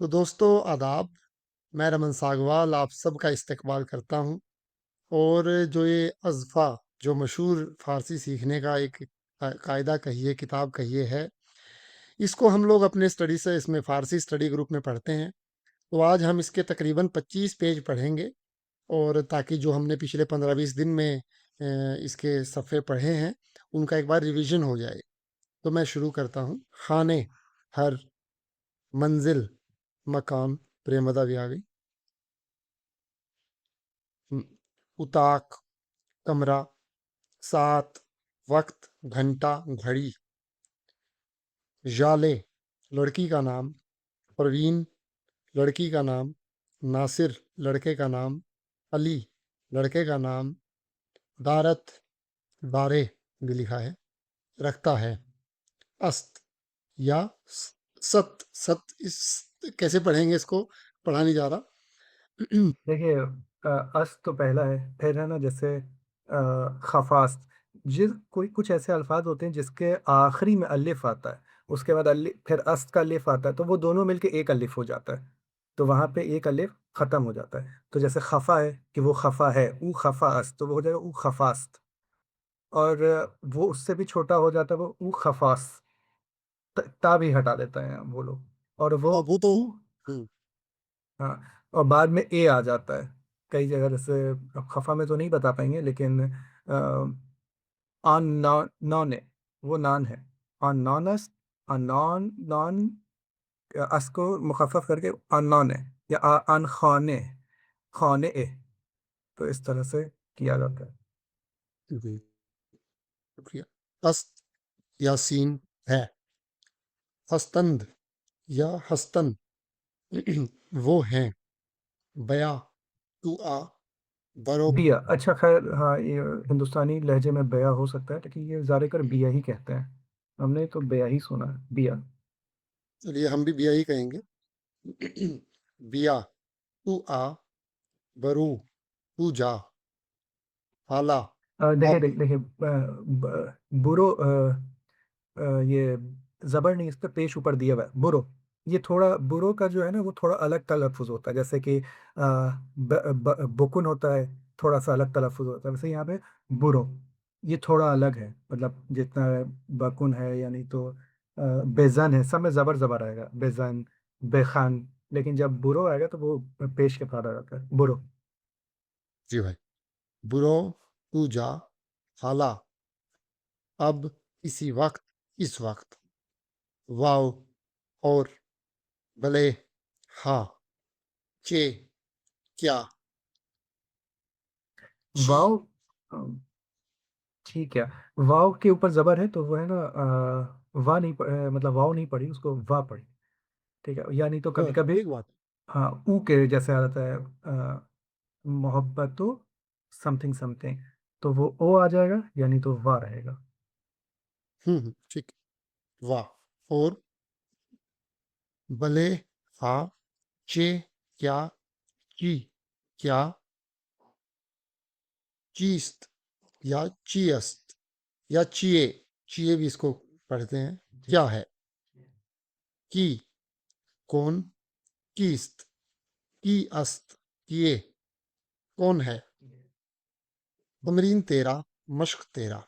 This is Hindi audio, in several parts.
तो दोस्तों आदाब, मैं रमन सागवाल आप सबका इस्तकबाल करता हूँ और जो ये अज़फ़ा जो मशहूर फ़ारसी सीखने का एक कायदा कहिए, किताब कहिए है, इसको हम लोग अपने स्टडी से इसमें फ़ारसी स्टडी ग्रुप में पढ़ते हैं। तो आज हम इसके तकरीबन 25 पेज पढ़ेंगे और ताकि जो हमने पिछले 15-20 दिन में इसके सफ़े पढ़े हैं, उनका एक बार रिवीजन हो जाए। तो मैं शुरू करता हूँ। खाने, हर, मंज़िल, मकान, प्रेमदा व्यावी, उम, उताक, कमरा, सात, वक्त, घंटा, घड़ी, जाले, लड़की का नाम, परवीन, लड़की का नाम, नासिर, लड़के का नाम, अली, लड़के का नाम, दारत, बारे भी लिखा है, रखता है, अस्त या सत, सत इस कैसे पढ़ेंगे इसको? पढ़ा नहीं जा रहा। देखिए अस्त तो पहला है, फिर है ना जैसे ख़फ़ास्त कोई कुछ ऐसे अल्फ़ाज़ होते हैं जिसके आखिरी में अलिफ़ आता है, उसके बाद फिर अस्त का अलिफ़ आता है, तो वो दोनों मिलके एक अलिफ़ हो जाता है। तो वहाँ पे एक अलिफ़ ख़त्म हो जाता है। तो जैसे ख़फ़ा है कि वो ख़फ़ा है, ऊ ख़फ़ा अस्त तो वो हो जाएगा ऊ ख़फ़ास्त और वो उससे भी छोटा हो जाता है वो ऊ ख़फ़ास ता भी हटा देते हैं वो लोग और वो हाँ, वो तो ऊ हुँ, हाँ, और बाद में ए आ जाता है। कई जगह जैसे अब ख़फ़ा में तो नहीं बता पाएँगे लेकिन ऑन नॉ नॉन ए, वो नान है। ऑन नॉनस नॉन नॉन अस को मुख़फ़्फ़फ़ करके नॉन है या अन ख़ाने, ख़ाने ए, तो इस तरह से किया जाता है। जी, शुक्रिया। अस्त या सीन है, हस्तंद या हस्तन वो हैं, बया, टू आ, बरो, बिया अच्छा ख़ैर हाँ, ये हिंदुस्तानी लहज़े में बया हो सकता है, लेकिन ये ज़्यादातर बिया ही कहते हैं। हमने तो बेया ही सुना है, बिया। चलिए हम भी बिया ही कहेंगे। बिया, टू आ, बरू, टू जा, हाला, देखिए अब, देखिए बुरो ये ज़बर नहीं इस पे पेश ऊपर दिया हुआ है, बुरो। ये थोड़ा बुरो का जो है ना वो थोड़ा अलग तलफ़्फ़ुज़ होता है जैसे कि बुकुन होता है, थोड़ा-सा अलग तलफ़्फ़ुज़ होता है, वैसे यहाँ पे बुरो, ये थोड़ा अलग है मतलब जितना बकुन है यानी तो बेज़न है, सब में ज़बर आएगा, बेज़न, बेख़ान लेकिन जब बुरो आएगा तो वो पेश के बाद आ जाता है, बुरो। जी भाई, बुरो, तू जा, हाला, अब, इसी वक्त, इस वक्त, वाव और, भले, हाँ, चे, क्या, ची, वाव अ ठीक है। वाव के ऊपर ज़बर है तो वो है ना मतलब वाव नहीं पढ़ी उसको वा पढ़ी, ठीक है? या नहीं तो कभी-कभी ठीक बात है। हाँ, ऊ के जैसे आ जाता है मोहब्बतो समथिंग समथिंग तो वो ओ आ जाएगा या नहीं तो वा रहेगा। ठीक, वाह, और, भले, हाँ, चे, क्या, ची, क्या, चीस्त या चीअस्त या चिए, चिए भी इसको पढ़ते हैं, क्या है, की, कौन, कीस्त, की अस्त, किए, कौन है, तमरीन 13, मश्क 13,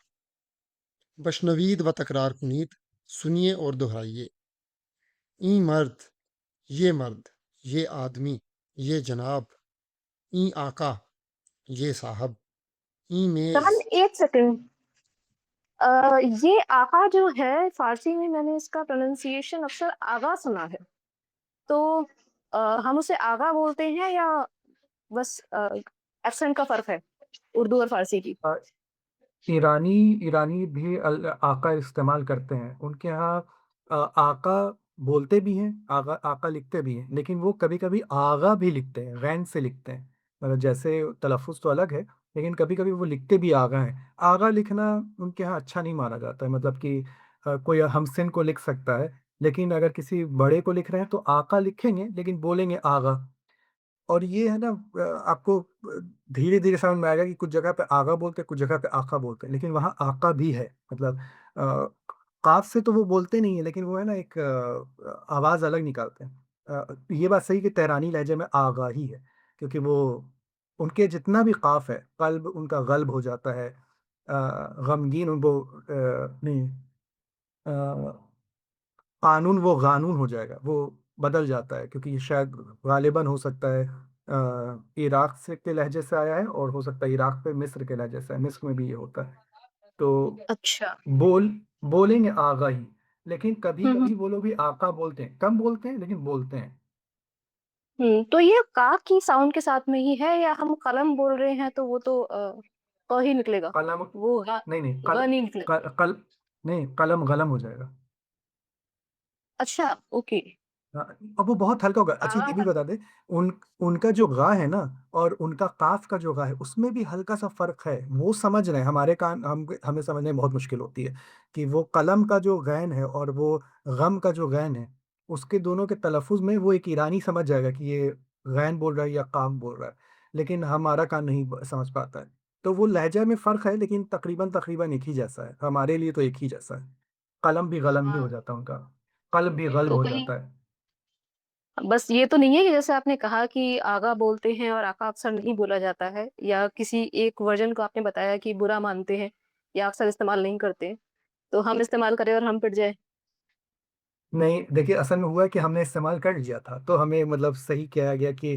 बशनवीद व तकरार कुनीत, सुनिए और दोहराइए, ई मर्द, मर्द, ये आदमी, ये जनाब, ई आका, ये साहब, ई मेज, रमन 1 सेकंड। ये आगा जो है फ़ारसी में मैंने इसका प्रोनंसिएशन अक्सर आगा सुना है। तो हम उसे आगा बोलते हैं या बस एक्सेंट का फ़र्क है उर्दू और फ़ारसी की? अ, ईरानी ईरानी भी आका इस्तेमाल करते हैं। उनके यहाँ आका बोलते भी हैं, आका लिखते भी हैं, लेकिन वो कभी-कभी आगा भी लिखते हैं, गैन से लिखते हैं। मतलब जैसे तलफ़्फ़ुज़ तो अलग है, लेकिन कभी-कभी वो लिखते भी आगा हैं। आगा लिखना उनके यहाँ अच्छा नहीं माना जाता है, मतलब कि कोई हमसिन को लिख सकता है, लेकिन अगर किसी बड़े को लिख रहे हैं तो आका लिखेंगे, लेकिन बोलेंगे आगा। और ये है ना आपको धीरे-धीरे समझ में आएगा कि कुछ जगह पे आगा बोलते हैं, कुछ जगह पे आका बोलते हैं, लेकिन वहाँ आका भी है। मतलब काफ़ से तो वो बोलते नहीं है, लेकिन वो है ना एक आवाज़ अलग निकालते हैं। ये बात सही कि तेहरानी लहजे में आगाही है, क्योंकि वो उनके जितना भी काफ है, कल्ब उनका गल्ब हो जाता है, गमगीन वो नहीं, कानून वो गानून हो जाएगा, वो बदल जाता है, क्योंकि ये शायद गालिबन हो सकता है इराक से के लहजे से आया है, और हो सकता है इराक पे मिस्र के लहजे से है, मिस्र में भी ये होता है। तो अच्छा। बोल बोलेंगे आगा ही, लेकिन कभी हम्म। कभी वो लोग भी आका बोलते हैं, कम बोलते हैं लेकिन बोलते हैं। तो ये का की साउंड के साथ में ही है, या हम कलम बोल रहे हैं तो वो तो क ही निकलेगा, कलम, वो ग नहीं नहीं, ग नहीं निकलेगा। नहीं, कलम गलम हो जाएगा। अच्छा, ओके। हाँ, अब वो बहुत हल्का होगा। अच्छा ये भी आगा। बता दे, उन उनका जो गा है ना, और उनका काफ का जो गा है, उसमें भी हल्का सा फर्क है, वो समझ रहे हैं। हमारे कान हमें समझने में बहुत मुश्किल होती है कि वो कलम का जो गैन है और वो गम का जो गैन है, उसके दोनों के तलफ़ुज़ में वो एक ईरानी समझ जाएगा कि ये गैन बोल रहा है या काफ बोल रहा है, लेकिन हमारा कान नहीं समझ पाता है। तो वो लहजा में फ़र्क है, लेकिन तकरीबन तकरीबन एक ही जैसा है, हमारे लिए तो एक ही जैसा है। कलम भी गलम भी हो हाँ, जाता है उनका, कल्ब भी गल्ब तो हो कहीं जाता है। बस ये तो नहीं है कि जैसे आपने कहा कि आगा बोलते हैं और आका अक्सर नहीं बोला जाता है, या किसी एक वर्जन को आपने बताया कि बुरा मानते हैं या अक्सर इस्तेमाल नहीं करते, तो हम इस्तेमाल करें और हम पिट जाए। नहीं, देखिए असल में हुआ है कि हमने इस्तेमाल कर लिया था, तो हमें मतलब सही किया गया कि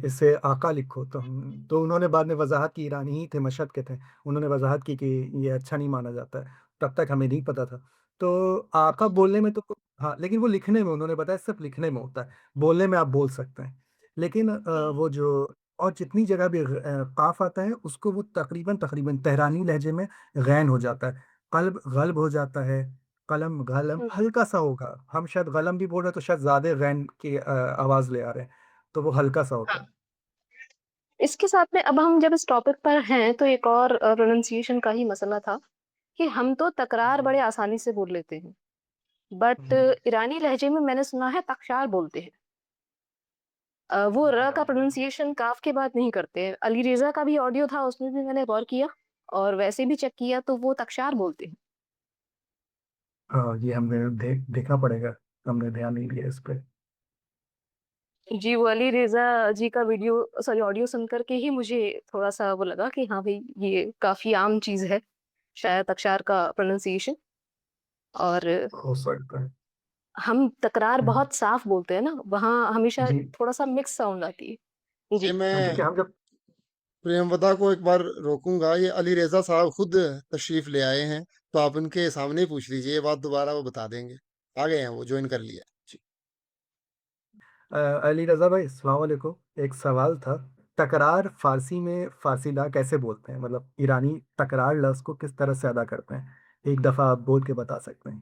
इसे आका लिखो, तो उन्होंने बाद में वजाहत की, ईरानी ही थे, मशहद के थे, उन्होंने वजाहत की कि ये अच्छा नहीं माना जाता है। तब तक हमें नहीं पता था। तो आका बोलने में तो, हाँ, लेकिन वो लिखने में उन्होंने बताया सिर्फ लिखने में होता है, बोलने में आप बोल सकते हैं। लेकिन वो जो और जितनी जगह भी काफ आता है, उसको वो तकरीबन तकरीबन तेहरानी लहजे में गैन हो जाता है, कल्ब गल्ब हो जाता है, कलम गलम हम्म। हल्का-सा होगा। हम शायद गलम भी बोल रहे हैं, तो शायद ज़्यादा रैन की आवाज़ ले आ रहे हैं, तो वो हल्का-सा होता है। हाँ। इसके साथ में अब हम जब इस टॉपिक पर हैं, तो एक और प्रोनाउंसिएशन का ही मसला था कि हम तो तकरार जी। बड़े आसानी से बोल लेते हैं, बट हुँ। ईरानी लहजे में मैंने सुना है तकशार बोलते हैं। वो र का प्रोनाउंसिएशन काफ के बाद नहीं करते। अली रेज़ा का भी ऑडियो था, उसमें भी मैंने गौर किया और वैसे भी चेक किया तो वो तकशार बोलते हैं। हाँ, ये हमें देखना पड़ेगा, हमने ध्यान नहीं दिया इस पे। जी, वो अली रेज़ा जी का वीडियो सॉरी ऑडियो सुन कर के ही मुझे थोड़ा-सा वो लगा कि हाँ भई, ये काफ़ी आम चीज़ है, शायद तकशार का प्रोनाउंसिएशन। और हो सकता है। हम तकरार हुँ। बहुत साफ बोलते हैं ना, वहाँ हमेशा जी। थोड़ा-सा मिक्स साउंड आती है। ये जी। हाँ, मैं क्योंकि हम जब प्रियंवदा को एक बार रोकूँगा, ये अली रेज़ा साहब खुद तशरीफ़ ले आए हैं, तो आप उनके सामने ही पूछ लीजिए, ये बात दोबारा वो बता देंगे। आ गए हैं वो, जॉइन कर लिया। जी। अली रज़ा भाई, अस्सलाम वालेकुम। एक सवाल था, तकरार फ़ारसी में फ़ासिला कैसे बोलते हैं? मतलब ईरानी तकरार लफ्ज़ को किस तरह से अदा करते हैं? एक दफ़ा आप बोल के बता सकते हैं।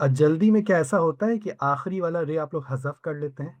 जल्दी में क्या ऐसा होता है कि आखिरी वाला रे आप लोग हज़फ कर लेते हैं?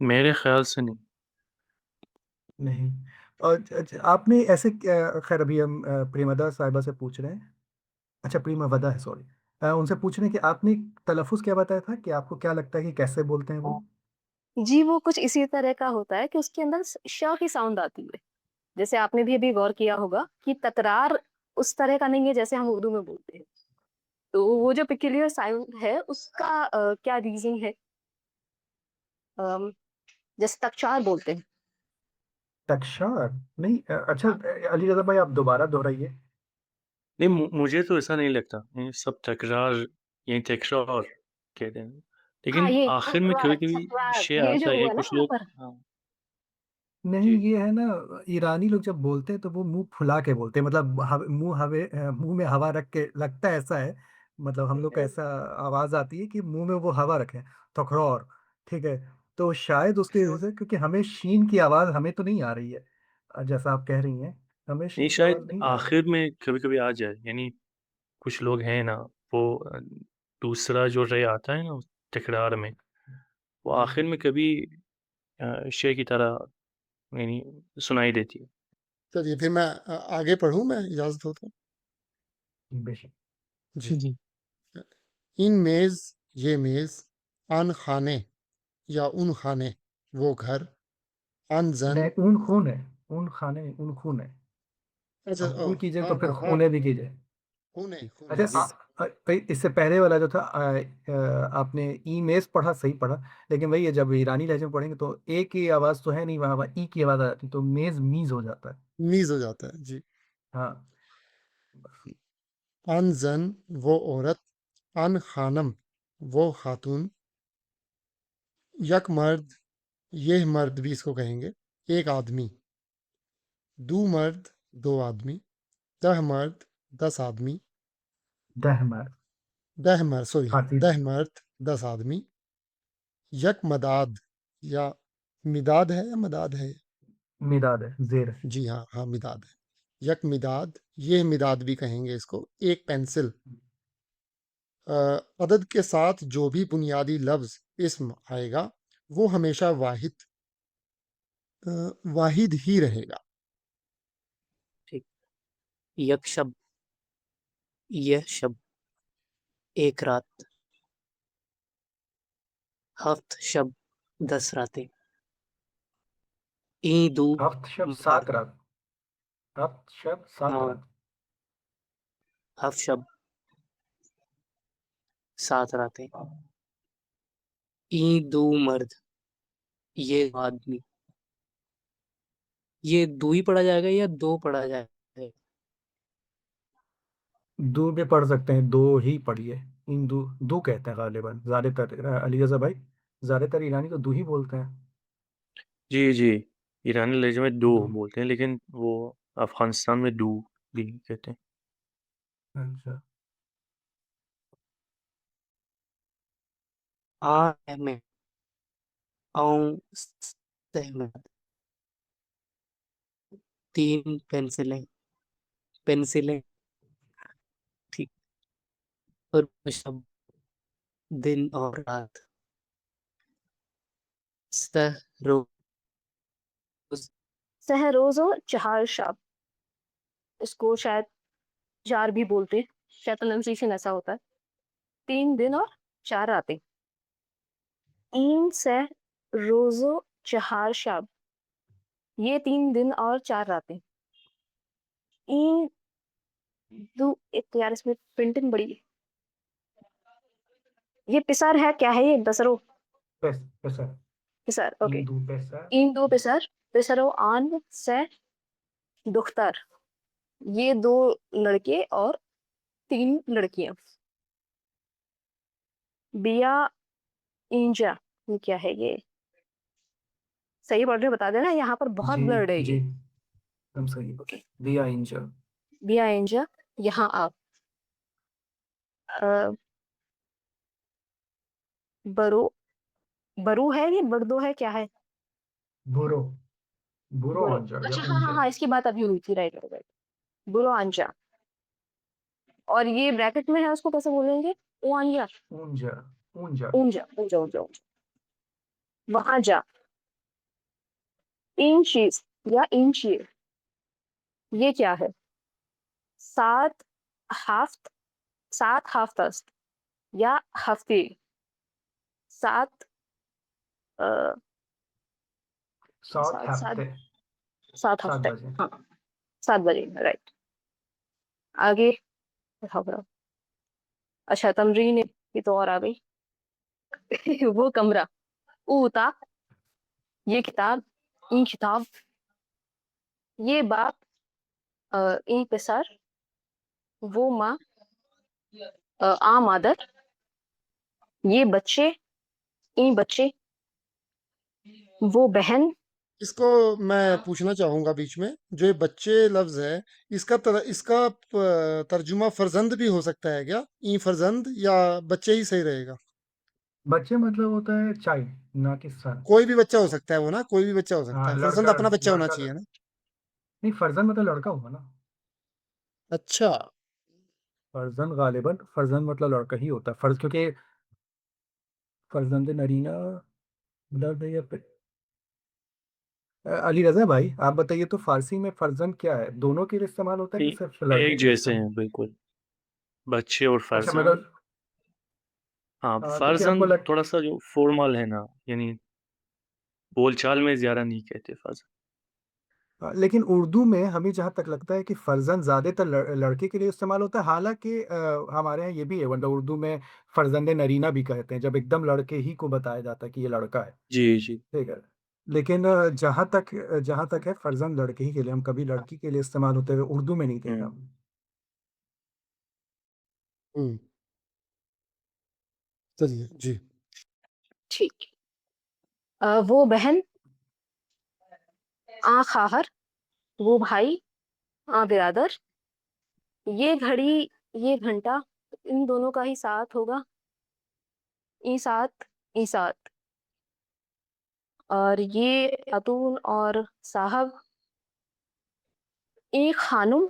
मेरे ख़्याल से नहीं. नहीं। और आपने ऐसे खैर अभी हम प्रेमदा साहिबा से पूछ रहे हैं। अच्छा, प्रेमवदा है, सॉरी। उनसे पूछ रहे हैं कि आपने तलफ़्फ़ुज़ क्या बताया था, कि आपको क्या लगता है कि कैसे बोलते हैं वो? जी, वो कुछ इसी तरह का होता है कि उसके अंदर श की साउंड आती है। जैसे आपने भी अभी गौर किया होगा कि तकरार उस तरह का नहीं है जैसे हम उर्दू में बोलते हैं। तो वो जो पिक्यूलियर साउंड है उसका क्या रीज़न है? अम, जैसे तकचार बोलते हैं। तक्षार? नहीं, अच्छा, हाँ। अली रज़ा भाई आप दोबारा दोहराइए। नहीं, मुझे तो ऐसा नहीं लगता. ये सब तकरार, यही तकरार कहते हैं. हाँ, लेकिन ये आखिर में तकरार कभी-कभी तकरार शे ये आता जो है, हुआ ना कुछ यहाँ लोग. पर। हाँ, नहीं, जी. ये है ना, ईरानी लोग जब बोलते हैं तो वो मुँह फुला के बोलते हैं, मतलब मुँह में हवा रख के, लगता है ऐसा है, मतलब हम लोग को ऐसा आवाज़ आती है कि मुँह में वो हवा रखें, तकरार, ठीक है? तो शायद उसकी वजह से, क्योंकि हमें शीन की आवाज़ हमें तो नहीं आ रही है, जैसा आप कह रही हैं, हमें नहीं, शीन की आवाज़ शायद नहीं आ रही है। आखिर में कभी-कभी आ जाए. यानी कुछ लोग हैं ना, वो दूसरा जो रे आता है ना तकरार में, वो जी, आखिर में कभी शे की तरह यानी सुनाई देती है. चलिए फिर मैं आगे पढ़ूँ मैं इजाज़त हो तो? बेशक। जी। जी. इन मेज़, ये मेज़, आन खाने या उन खाने, वो घर, अन ज़न, नहीं, ऊन खून है, ऊन खाने नहीं, ऊन खून है। अच्छा, अब खून कीजिए हाँ तो फिर हाँ हाँ, खूने भी कीजिए। खूने खूने अच्छा जी। इससे पहले वाला जो था आपने ई मेज़ पढ़ा, सही पढ़ा, लेकिन वही है, जब ईरानी लहजे में पढ़ेंगे तो ए की आवाज़ तो है नहीं, वहाँ वहाँ ई की आवाज़ आ जाती है, तो मेज़ मीज़ हो जाता है। मीज हो जाता है जी। हाँ, अन जन वो औरत, अन खानम वो खातून, यक मर्द ये मर्द भी इसको कहेंगे, एक आदमी, दू मर्द दो आदमी, दह मर्द 10 आदमी, दहमर, दह मर्द सॉरी फारसी दह मर्द 10 आदमी, यक मदाद या मिदाद है या मदाद है, मिदाद है, ज़ेर है। जी हाँ हाँ मिदाद है, यक मिदाद ये मिदाद भी कहेंगे इसको, एक पेंसिल। अदद के साथ जो भी बुनियादी लफ्ज इस्म आएगा वो हमेशा वाहिद ही रहेगा। ठीक। यक शब, यह शब, एक रात। हफ्त शब, 10 रातें। ईदू हफ्त शब मर, 7 रात, हफ्त शब 7 हाँ, रात। हफ्त शब, 7 रातें। ईदू मर्द, ये आदमी। ये दो ही पढ़ा जाएगा या दो पढ़ा जाएगा? दो भी पढ़ सकते हैं, दो ही पढ़िए। इन दो, दो कहते हैं गालिबन ज़्यादातर, अली रज़ा भाई, ज़्यादातर ईरानी तो दो ही बोलते हैं। जी जी, ईरानी लहजे में दो दो, बोलते हैं, लेकिन वो अफगानिस्तान में दू भी कहते हैं। अच्छा। आ में आऊं सहमत, 3 पेंसिलें, पेंसिलें, ठीक। और शब, दिन और रात। सहरोज, सहरोज़ो चहार शब, इसको शायद जार भी बोलते हैं, शायद प्रोनाउंसिएशन ऐसा होता है। 3 दिन और 4 रातें। इन सह रोज़ो चहार शब, ये 3 दिन और 4 रातें। इन दो, एक तो यार इसमें प्रिंटिंग बड़ी है। ये पिसर है, क्या है ये? बसरो, पैसा, पिसर, ओके। इन दो पैसा, इन दो पिसर, पिसरो आन से दुख्तर, ये 2 लड़के और 3 लड़कियां। बिया इंजा, ये क्या है ये? सही पढ़ रहे हो बता देना, यहाँ पर बहुत जी ब्लर्ड है जी, ये। एकदम सही। ओके, दिया इंजर, बिया इंजा, यहाँ आप अ, बरो, बरू है ये, बर्दो है, क्या है? बुरो, बुरो बुरो, अंजर या अच्छा हाँ हाँ उंजर, हाँ, इसकी बात अभी हुई थी, राइट राइट राइट। बुरो अंजा, और ये ब्रैकेट में है, उसको कैसे बोलेंगे? ओ अंजा, उंजर, उंजर, ऊंजा ऊंजा ऊंजा ऊंजा। वहां जा, इंचीज या इंची, ये क्या है? 7 हाफ्त, 7 हाफ्तस्त या हफ्ते, 7 सात 7 7 हफ्ते, 7 7 हफ्ते, बजे। हाँ 7 बजे, राइट। आगे बढ़ाओ बढ़ाओ। अच्छा तमरीन की तो और आ गई। वो कमरा, ऊता, ये किताब, ई किताब, ये बाप, ई पेसर, वो माँ, आ मादर, ये बच्चे, ई बच्चे, वो बहन। इसको मैं पूछना चाहूंगा बीच में, जो ये बच्चे लफ्ज है, इसका तर्जुमा फर्जंद भी हो सकता है क्या? ई फर्जंद या बच्चे ही सही रहेगा? बच्चे मतलब होता है चाइल्ड, ना कि सन। कोई भी बच्चा हो सकता है वो ना, कोई भी बच्चा हो सकता हाँ, है, फर्जंद लड़का, अपना बच्चा होना लड़का चाहिए ना। नहीं, फर्जन मतलब लड़का हुआ ना। अच्छा, फर्जन गालिबन, फर्जन मतलब लड़का ही होता है, फर्ज, क्योंकि फर्जंद नरीना मतलब या फिर अली रज़ा भाई, आप बताइए तो फारसी में फर्जन क्या है? दोनों के लिए इस्तेमाल होता है कि सिर्फ लड़के एक के लिए जैसे इस्तेमाल? हैं बिल्कुल, बच्चे और अच्छा फर्जंद। मतलब, हाँ, क्योंकि हमको फर्जंद लग, थोड़ा सा जो फॉर्मल है ना, यानी बोलचाल में ज्यादा नहीं कहते फर्जंद। लेकिन उर्दू में हमें जहाँ तक लगता है कि फ़र्ज़ंद ज़्यादातर लड़के के लिए इस्तेमाल होता है, हालाँकि हमारे यहाँ ये भी है, मतलब उर्दू में फ़र्ज़ंद नरीना भी कहते हैं, जब एकदम लड़के ही को बताया जाता है कि ये लड़का है, जी, जी। ठीक है। लेकिन जहाँ तक है फ़र्ज़ंद लड़के ही के लिए, हम कभी लड़की के लिए इस्तेमाल होते हुए उर्दू में नहीं देखा। हुँ। हुँ। चलिए, जी। ठीक है। वो बहन, ख़ाहर, वो भाई, बिरादर, ये घड़ी, ये घंटा, इन दोनों का ही साथ होगा। साथ, साथ। और ये खातून और साहब, एक खानुम,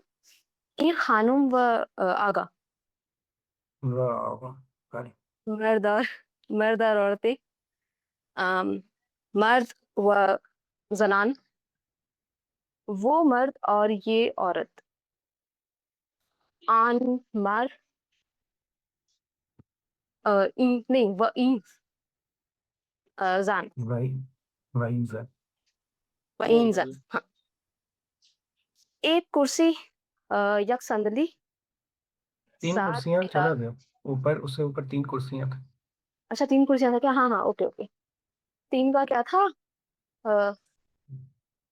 व आगा। वाह! वाह! अरे! मर्द और औरतें, अम, मर्द व ज़नान, वो मर्द और ये औरत। आन मर, नहीं, व ज़ान, वही वही ज़ व और ज़ान। हाँ। एक कुर्सी, एक संदली, 3 7 कुर्सियाँ किताब। अलग है, ऊपर उससे ऊपर 3 कुर्सियाँ थी। अच्छा, 3 कुर्सियाँ था क्या? हाँ, हाँ, ओके, ओके। 3 का क्या था? अ,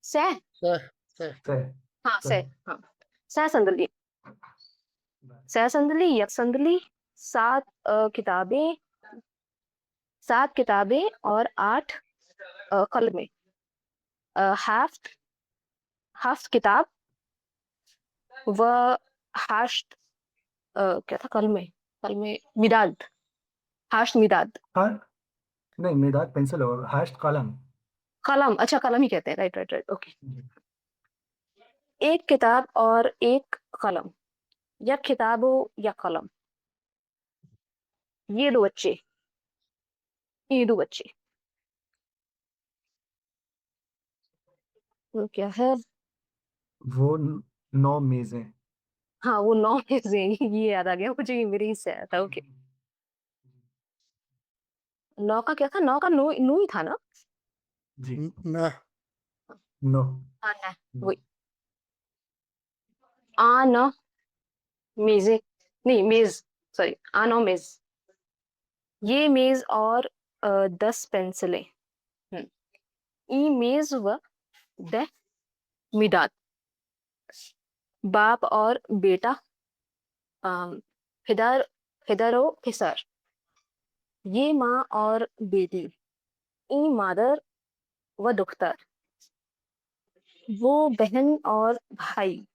सह? सह सह सह हाँ, सह हाँ। सह संदली, सह संदली, एक संदली, 7 किताबें, 7 किताबें और 8 कलमें। हाफ्ट, किताब व हाश्त, क्या था कलमें? मिदाद, हाश्त मिदाद। हाँ, नहीं मिदाद पेंसिल और हाश्त कलम। कलम, अच्छा कलम ही कहते हैं, राइट, राइट, राइट, ओके। जी। एक किताब और एक कलम, या किताब हो या कलम, ये 2 बच्चे, ये 2 बच्चे। वो क्या है? वो 9 मेज़ें। हाँ, वो 9 में से ये याद आ गया मुझे, ये मेरे ही से आया था, ओके। 9 का क्या था? 9 का नो, ही था ना? जी। न 9 हाँ, न, वही। न मेज़ें, नहीं मेज़, सॉरी, न मेज़। ये मेज़ और 10 पेंसिलें। ई मेज़ व द मिदाद। बाप और बेटा, फिदर, फिदरो फिसर। ये माँ और बेटी, ई मादर व दुख्तर। वो बहन और भाई,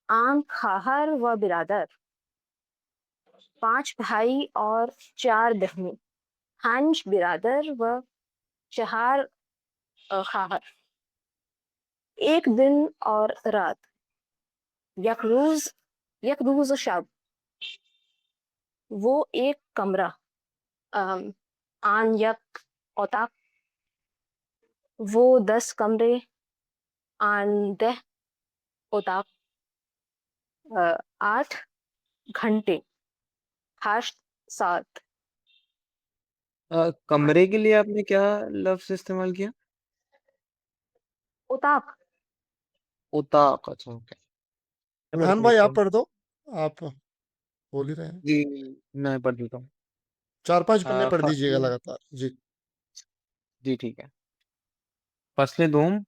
आम खाहर व बिरादर। 5 भाई और 4 बहनें, हंज बिरादर व 4 खाहर। एक दिन और रात, यक रोज शब। वो एक कमरा, अम, आन यक ओताक। वो 10 कमरे, आन 10 ओताक। 8 घंटे, हाश्त 7। कमरे के लिए आपने क्या लफ्ज़ इस्तेमाल किया? ओताक। उताक, अच्छा ओके। मैं पढ़ रेहान के भाई देखता आप हूँ। पढ़ दो, आप बोल ही रहे हैं। जी, मैं पढ़ देता हूँ। 4-5 पन्ने पढ़ दीजिएगा फ़सल लगातार। जी। जी, ठीक है। फ़स्ल दूम,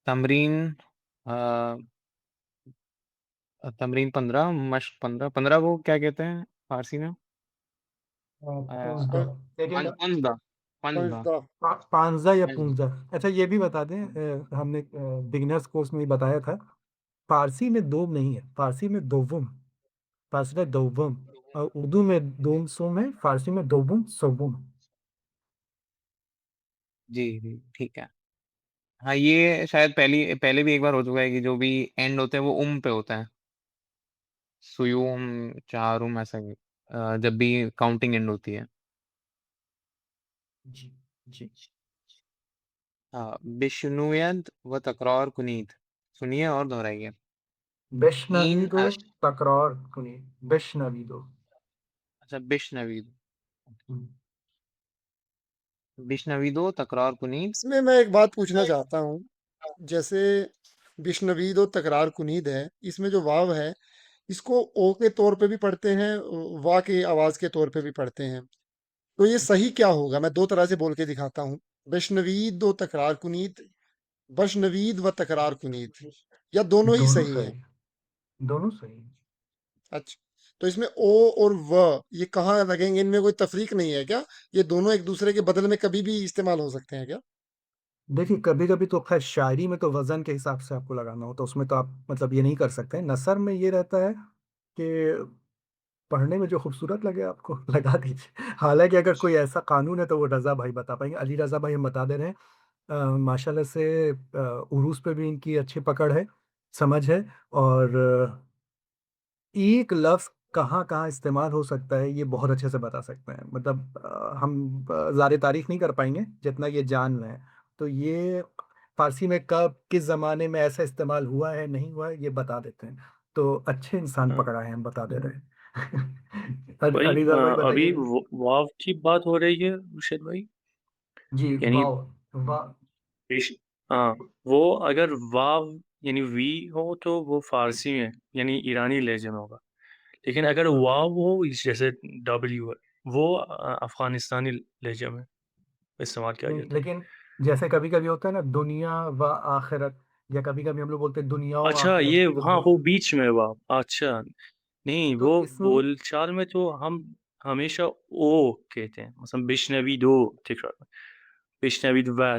तमरीन अ तमरीन 15, मश्क 15, 15 को क्या कहते हैं फ़ारसी में? अ, पूंज़दा, लेकिन पंदा, पंदा, पंजदा। पांज़ा या पंज पूंज़ा। अच्छा ये भी बता दें, हमने बिगिनर्स कोर्स में ही बताया था, फ़ारसी में दोम नहीं है, फ़ारसी में दोवुम, फ़ारसी में दोवुम, और उर्दू में दोम सोम है, फ़ारसी में दोवुम सोवुम। जी, जी, ठीक है। हाँ, ये शायद पहले भी एक बार हो चुका है कि जो भी एंड होते हैं वो पे होता है। सुयूम, चारुम ऐसा ही जब भी काउंटिंग एंड होती है। जी, जी। हाँ, बिश्नुयत व तकरार कुनीत। सुनिए और दोहराइए। इन बिश्नवीदो अश तकरार कुनी, बिश्नवीदो। अच्छा बिश्नवीद हुँ। बिश्नवीदो तकरार कुनीत। इसमें मैं एक बात पूछना चाहता हूँ जैसे बिश्नवीद और तकरार कुनीद है, इसमें जो वाव है, इसको ओ के तौर पे भी पढ़ते हैं, वा की आवाज़ के तौर पे भी पढ़ते हैं। तो ये सही क्या होगा? मैं 2 तरह से बोल के दिखाता हूँ। बिश्नवीद व तकरार कुनीद, बशनवीद व तकरार कुनीद, या दोनों ही दोनों सही हैं? सही, दोनों सही हैं। अच्छा, तो इसमें ओ और व ये कहाँ लगेंगे? इनमें कोई तफ़रीक नहीं है क्या? ये दोनों एक दूसरे के बदले में कभी भी इस्तेमाल हो सकते हैं क्या? देखिए, कभी-कभी तो ख़ैर शायरी में तो वज़न के हिसाब से आपको लगाना हो, तो उसमें तो आप मतलब ये नहीं कर सकते। नसर में ये रहता है कि पढ़ने में जो खूबसूरत लगे आपको लगा दीजिए। हालाँकि अगर कोई ऐसा कानून है तो वो रज़ा भाई बता पाएँगे। अली रज़ा भाई हम बता दे रहे हैं। माशाल्लाह से उरूज़ पे भी इनकी अच्छी पकड़ है, समझ है और एक लफ़्ज़ कहाँ-कहाँ इस्तेमाल हो सकता है, ये बहुत अच्छे से बता सकते हैं। मतलब हम ज़्यादा तारीफ़ नहीं कर पाएँगे, जितना ये जान लें। तो ये फ़ारसी में कब, किस ज़माने में ऐसा इस्तेमाल हुआ है, नहीं हुआ है, ये बता देते हैं। तो अच्छे इंसान हाँ, पकड़ा है, हम बता दे रहे हैं। भाई अलीज़ा भाई अभी बताइए। वाव की बात हो रही है रुशद भाई, जी, यानी वाव वा पेश हाँ, वो अगर वाव यानी वी हो तो वो फारसी में यानी ईरानी लहजे में होगा, लेकिन अगर वाव हो जैसे डब्ल्यू है, वो अफगानिस्तानी लहजे में इस्तेमाल किया नहीं, जाता है। लेकिन जैसे कभी-कभी होता है ना दुनिया व आखिरत या कभी-कभी हम लोग बोलते हैं दुनिया व अच्छा, आखिरत, ये तो हाँ वो बीच में वाव, अच्छा नहीं, तो वो इसमें बोलचाल में तो हम हमेशा ओ कहते हैं, मतलब बिश्नवी दो तकरार, बिश्नवी व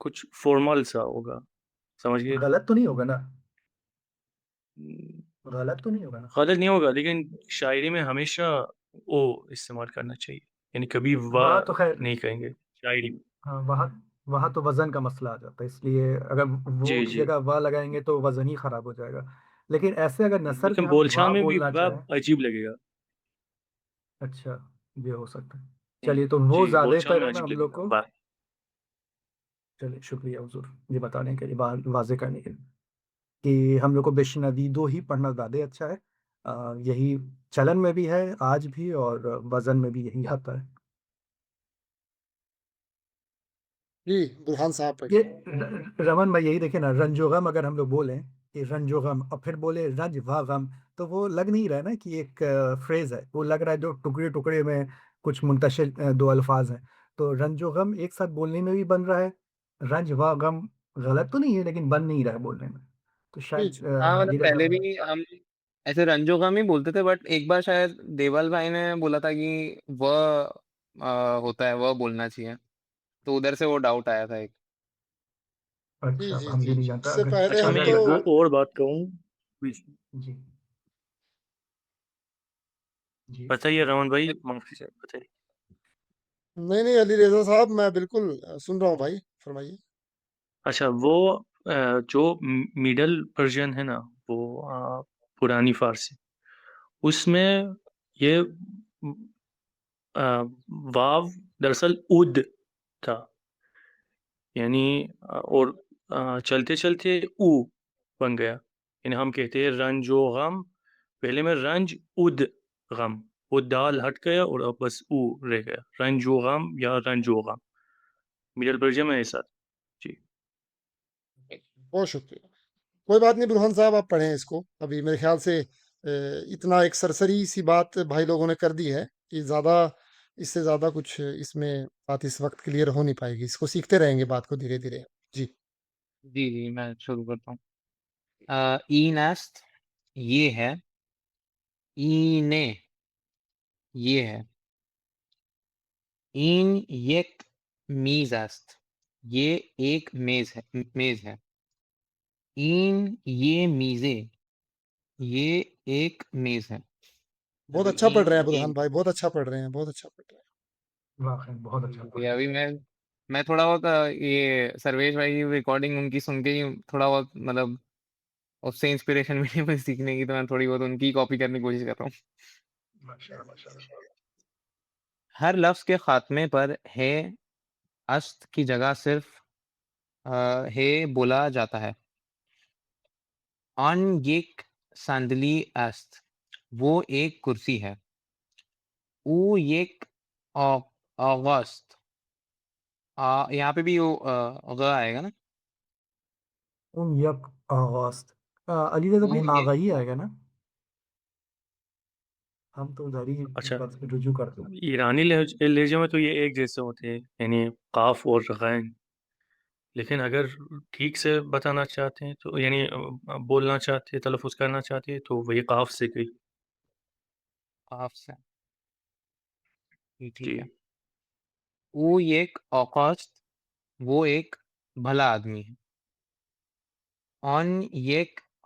कुछ फॉर्मल सा होगा, समझ गए? गलत तो नहीं होगा ना? हम्म, गलत तो नहीं होगा ना? गलत नहीं होगा, लेकिन शायरी में हमेशा ओ इस्तेमाल करना चाहिए, यानी कभी व वहाँ तो ख़ैर नहीं कहेंगे शायरी में। हाँ, वहाँ वहाँ तो वज़न का मसला आ जाता है, इसलिए अगर वो जी की जी, जगह व लगाएँगे तो वज़न ही ख़राब हो जाएगा। लेकिन ऐसे अगर नसर में लेकिन हम बोलचाल व में भी बोलना व चाहें अजीब लगेगा। अच्छा, ये हो सकता है। हम्म, चलिए तो वो जी, ज़्यादा बोलचाल बेहतर में है ना अजीब हम लोग लगेगा को वाह। चलिए शुक्रिया हुज़ूर, ये बताने के लिए वाज़ेह करने के लिए कि हम लोग को बेशनवीदो ही पढ़ना ज़्यादा अच्छा है। यही चलन में भी है आज भी और वज़न में भी यही आता है। जी, बुरहान साहब ये पढ़िए। रमन भाई यही देखिए ना रंजो-गम अगर हम लोग बोलें कि रंजो-गम और फिर बोले रंज व गम तो वो लग नहीं रहा है ना कि एक फ्रेज़ है। वो लग रहा है जो टुकड़े-टुकड़े में कुछ मुंतशिर 2 अल्फ़ाज़ हैं। तो रंजो-गम एक साथ बोलने में भी बन रहा है। रंज व गम गलत तो नहीं है लेकिन बन नहीं रहा है बोलने में। तो जी, शायद जी। हाँ, मतलब अली रज़ा पहले भाई भी हम ऐसे रंजो कम ही बोलते थे, बट एक बार शायद देवाल भाई ने बोला था कि होता है, वह बोलना चाहिए, तो उधर से वो डाउट आया था एक। जी, अच्छा, जी, हम जी, ये नहीं जी। जानता इससे अगर पहले अच्छा, हम मैं तो एक वो और बात कहूँ, जी, जी। बताइए रमन भाई, माफी से बताइए। नहीं, नहीं अली रेज़ा साहब मैं बिल्कुल सुन रहा हूँ भाई, फरमाइए। अच्छा, वो जो मिडल वर्जन है ना, वो पुरानी फारसी, उसमें ये अ, वाव दरअसल उद था, यानी और चलते चलते ऊ बन गया, यानी हम कहते हैं रंजो गम, पहले में रंज उद गम, वो दाल हट गया और अब बस ऊ रह गया, रंजो गम या रंजो गम, मिडल वर्जन में ऐसा। जी बहुत शुक्रिया। कोई बात नहीं बुरहान साहब आप पढ़ें इसको। अभी मेरे ख़्याल से इतना एक सरसरी सी बात भाई लोगों ने कर दी है कि ज़्यादा इससे ज़्यादा कुछ इसमें बात इस वक़्त क्लियर हो नहीं पाएगी। इसको सीखते रहेंगे बात को धीरे-धीरे। जी। जी, जी, मैं शुरू करता हूँ। ईनेस्ट ये है, ईने ये है, इन येक मीज़ास्त ये एक मेज़ है। इन ये मीज़े ये एक मेज़ है। बहुत अभी अच्छा पढ़ रहे इन हैं ये बुरहान भाई, बहुत अच्छा पढ़ रहे हैं, बहुत अच्छा पढ़ रहे हैं। वाक़ई बहुत अच्छा जी, पढ़ा है। अभी मैं थोड़ा बहुत ये सर्वेश भाई की रिकॉर्डिंग उनकी सुन के ही थोड़ा बहुत मतलब उससे इंस्पिरेशन मिली मुझे सीखने की, तो मैं थोड़ी बहुत उनकी कॉपी करने की कोशिश कर रहा हूँ। माशाअल्लाह, माशाअल्लाह। हर लफ्ज़ के ख़ात्मे पर है अस्त की जगह सिर्फ़ हे बोला जाता है। ऑन येक सांदली अस्त वो एक कुर्सी है। ऊ येक औ औगस्त यहाँ पे भी वो ग आएगा ना? यक अगस्त अली रज़ा भाई ये आगा ही आएगा ना? हम तो उधर ही अच्छा, बस रुजू करते हैं। ईरानी लहजे में तो ये एक जैसे होते हैं, यानी काफ और गैन। लेकिन अगर ठीक से बताना चाहते हैं तो यानी बोलना चाहते हैं, तलफ़ुज़ करना चाहते हैं तो वही काफ से गई। काफ से। ठीक है। जी। वो एक औकास्त, वो एक भला आदमी है। ऑन एक